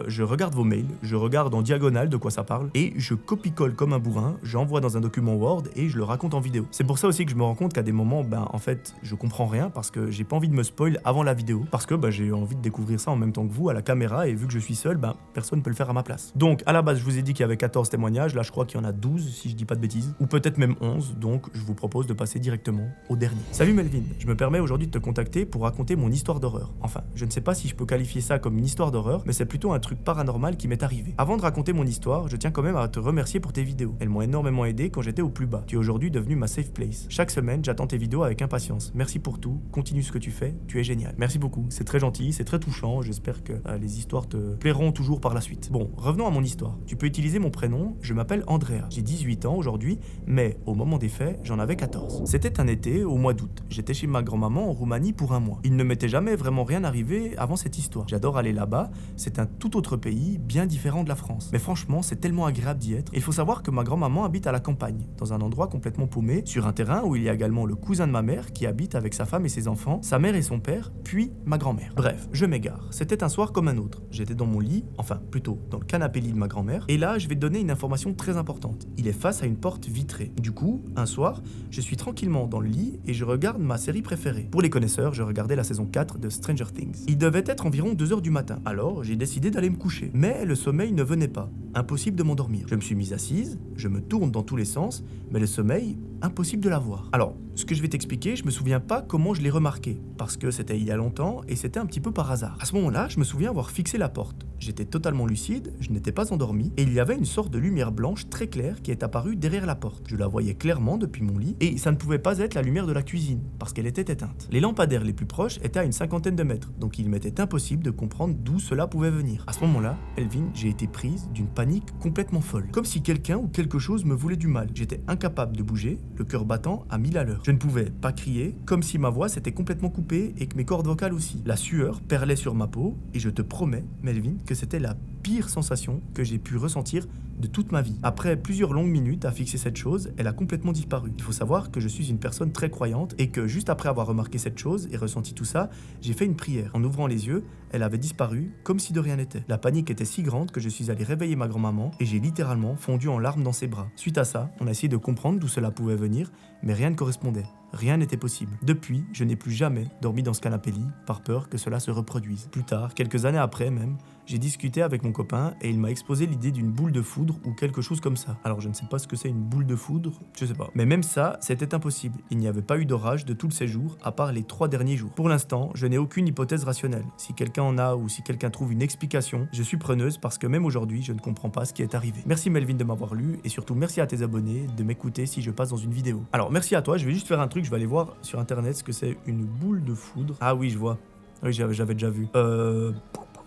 je regarde vos mails, je regarde en diagonale de quoi ça parle et je copie-colle comme un bourrin, j'envoie dans un document Word et je le raconte en vidéo. C'est pour ça aussi que je me rends compte qu'à des moments, en fait, je comprends rien parce que j'ai pas envie de me spoil avant la vidéo, parce que j'ai envie de découvrir ça en même temps que vous à la caméra et vu que je suis seul, personne ne peut le faire à ma place. Donc, à la base, je vous ai dit qu'il y avait 14 témoignages, là je crois qu'il y en a 12 si je dis pas de bêtises, ou peut-être même 11, donc je vous propose de passer directement au dernier. Salut Melvin, je me permets aujourd'hui de te contacter pour raconter mon histoire d'horreur. Enfin, je ne sais pas si je peux qualifier ça comme une histoire d'horreur, mais c'est plutôt un truc paranormal qui m'est arrivé. Avant de raconter mon histoire, je tiens quand même à te remercier pour tes vidéos. Elles m'ont énormément aidé quand j'étais au plus bas. Tu es aujourd'hui devenu ma safe place. Chaque semaine, j'attends tes vidéos avec impatience. Merci pour tout, continue ce que tu fais, tu es génial. Merci beaucoup, c'est très gentil, c'est très touchant, j'espère que les histoires te plairont toujours par la suite. Bon, revenons à mon histoire. Tu peux utiliser mon prénom, je m'appelle Andrea. J'ai 18 ans aujourd'hui, mais au moment des faits, j'en avais 14. C'était un été, au mois d'août. J'étais chez ma grand-maman en Roumanie pour un mois. Il ne m'était jamais vraiment rien arrivé avant cette histoire. J'adore aller là-bas, c'est un tout autre pays, bien différent de la France. Mais franchement, c'est tellement agréable d'y être. Il faut savoir que ma grand-maman habite à la campagne, dans un endroit complètement paumé, sur un terrain où il y a également le cousin de ma mère qui habite avec sa femme et ses enfants, sa mère et son père, puis ma grand-mère. Bref, je m'égare. C'était un soir comme un autre. J'étais dans mon lit, enfin plutôt dans le canapé-lit de ma grand-mère, et là je vais te donner une information très importante. Il est face à une porte vitrée. Du coup, un soir, je suis tranquillement dans le lit et je regarde ma série préférée. Pour les connaisseurs, je regardais la saison 4 de Stranger Things. Il devait être environ 2h du matin, alors j'ai décidé d'aller me coucher. Mais le sommeil ne venait pas. Impossible de m'endormir. Je me suis mise assise, je me tourne dans tous les sens, mais le sommeil, impossible de l'avoir. Alors, ce que je vais t'expliquer, je me souviens pas comment je l'ai remarqué, parce que c'était il y a longtemps et c'était un petit peu par hasard. À ce moment-là, je me souviens avoir fixé la porte. J'étais totalement lucide, je n'étais pas endormi, et il y avait une sorte de lumière blanche très claire qui est apparue derrière la porte. Je la voyais clairement depuis mon lit, et ça ne pouvait pas être la lumière de la cuisine, parce qu'elle était éteinte. Les lampadaires les plus proches étaient à une 50aine de mètres, donc il m'était impossible de comprendre d'où cela pouvait venir. À ce moment-là, Elvin, j'ai été prise d'une panique complètement folle. Comme si quelqu'un ou quelque chose me voulait du mal. J'étais incapable de bouger, le cœur battant à 1000 à l'heure. Je ne pouvais pas crier, comme si ma voix s'était complètement coupée et que mes cordes vocales aussi. La sueur perlait sur ma peau, et je te promets, Melvin, que c'était la pire sensation que j'ai pu ressentir de toute ma vie. Après plusieurs longues minutes à fixer cette chose, elle a complètement disparu. Il faut savoir que je suis une personne très croyante et que juste après avoir remarqué cette chose et ressenti tout ça, j'ai fait une prière. En ouvrant les yeux, elle avait disparu comme si de rien n'était. La panique était si grande que je suis allé réveiller ma grand-maman et j'ai littéralement fondu en larmes dans ses bras. Suite à ça, on a essayé de comprendre d'où cela pouvait venir, mais rien ne correspondait. Rien n'était possible. Depuis, je n'ai plus jamais dormi dans ce canapé-lit par peur que cela se reproduise. Plus tard, quelques années après même, j'ai discuté avec mon copain et il m'a exposé l'idée d'une boule de foudre ou quelque chose comme ça. Alors je ne sais pas ce que c'est une boule de foudre, je sais pas. Mais même ça, c'était impossible. Il n'y avait pas eu d'orage de tout le séjour, à part les 3 derniers jours. Pour l'instant, je n'ai aucune hypothèse rationnelle. Si quelqu'un en a ou si quelqu'un trouve une explication, je suis preneuse parce que même aujourd'hui, je ne comprends pas ce qui est arrivé. Merci Melvin de m'avoir lu et surtout merci à tes abonnés de m'écouter si je passe dans une vidéo. Alors merci à toi, je vais juste faire un truc, je vais aller voir sur internet ce que c'est une boule de foudre. Ah oui, je vois. Oui, j'avais déjà vu.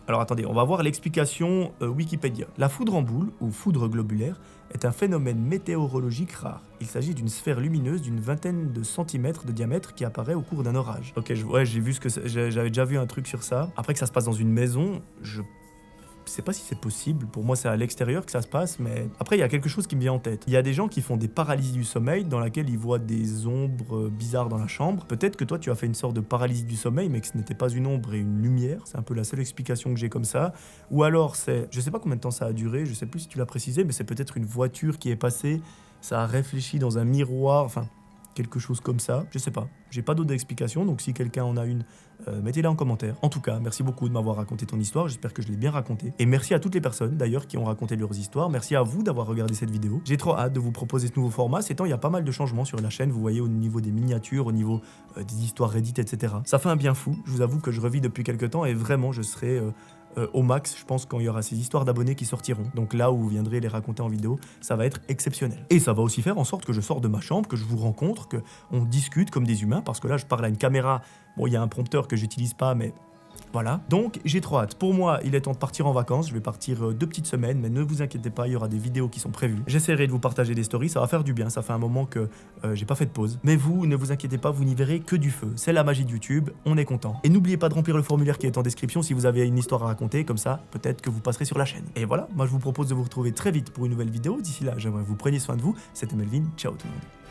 Alors attendez, on va voir l'explication Wikipédia. La foudre en boule, ou foudre globulaire, est un phénomène météorologique rare. Il s'agit d'une sphère lumineuse d'une vingtaine de centimètres de diamètre qui apparaît au cours d'un orage. Ok, ouais, j'ai vu ce que j'avais déjà vu un truc sur ça. Après que ça se passe dans une maison, je sais pas si c'est possible. Pour moi, c'est à l'extérieur que ça se passe, mais après, il y a quelque chose qui me vient en tête. Il y a des gens qui font des paralysies du sommeil dans laquelle ils voient des ombres bizarres dans la chambre. Peut-être que toi, tu as fait une sorte de paralysie du sommeil, mais que ce n'était pas une ombre et une lumière. C'est un peu la seule explication que j'ai comme ça. Ou alors, je sais pas combien de temps ça a duré, je sais plus si tu l'as précisé, mais c'est peut-être une voiture qui est passée, ça a réfléchi dans un miroir, enfin, quelque chose comme ça, je sais pas. J'ai pas d'autres explications, donc si quelqu'un en a une, mettez-la en commentaire. En tout cas, merci beaucoup de m'avoir raconté ton histoire, j'espère que je l'ai bien raconté. Et merci à toutes les personnes, d'ailleurs, qui ont raconté leurs histoires. Merci à vous d'avoir regardé cette vidéo. J'ai trop hâte de vous proposer ce nouveau format. Ces temps, il y a pas mal de changements sur la chaîne, vous voyez, au niveau des miniatures, au niveau des histoires Reddit, etc. Ça fait un bien fou, je vous avoue que je revis depuis quelques temps, et vraiment, je serai... au max, je pense, quand il y aura ces histoires d'abonnés qui sortiront. Donc là où vous viendrez les raconter en vidéo, ça va être exceptionnel. Et ça va aussi faire en sorte que je sorte de ma chambre, que je vous rencontre, qu'on discute comme des humains, parce que là, je parle à une caméra. Bon, il y a un prompteur que j'utilise pas, mais... Voilà, donc j'ai trop hâte. Pour moi, il est temps de partir en vacances. Je vais partir 2 petites semaines, mais ne vous inquiétez pas, il y aura des vidéos qui sont prévues. J'essaierai de vous partager des stories, ça va faire du bien. Ça fait un moment que j'ai pas fait de pause. Mais vous, ne vous inquiétez pas, vous n'y verrez que du feu. C'est la magie de YouTube, on est content. Et n'oubliez pas de remplir le formulaire qui est en description si vous avez une histoire à raconter, comme ça, peut-être que vous passerez sur la chaîne. Et voilà, moi je vous propose de vous retrouver très vite pour une nouvelle vidéo. D'ici là, j'aimerais que vous preniez soin de vous. C'était Melvin, ciao tout le monde.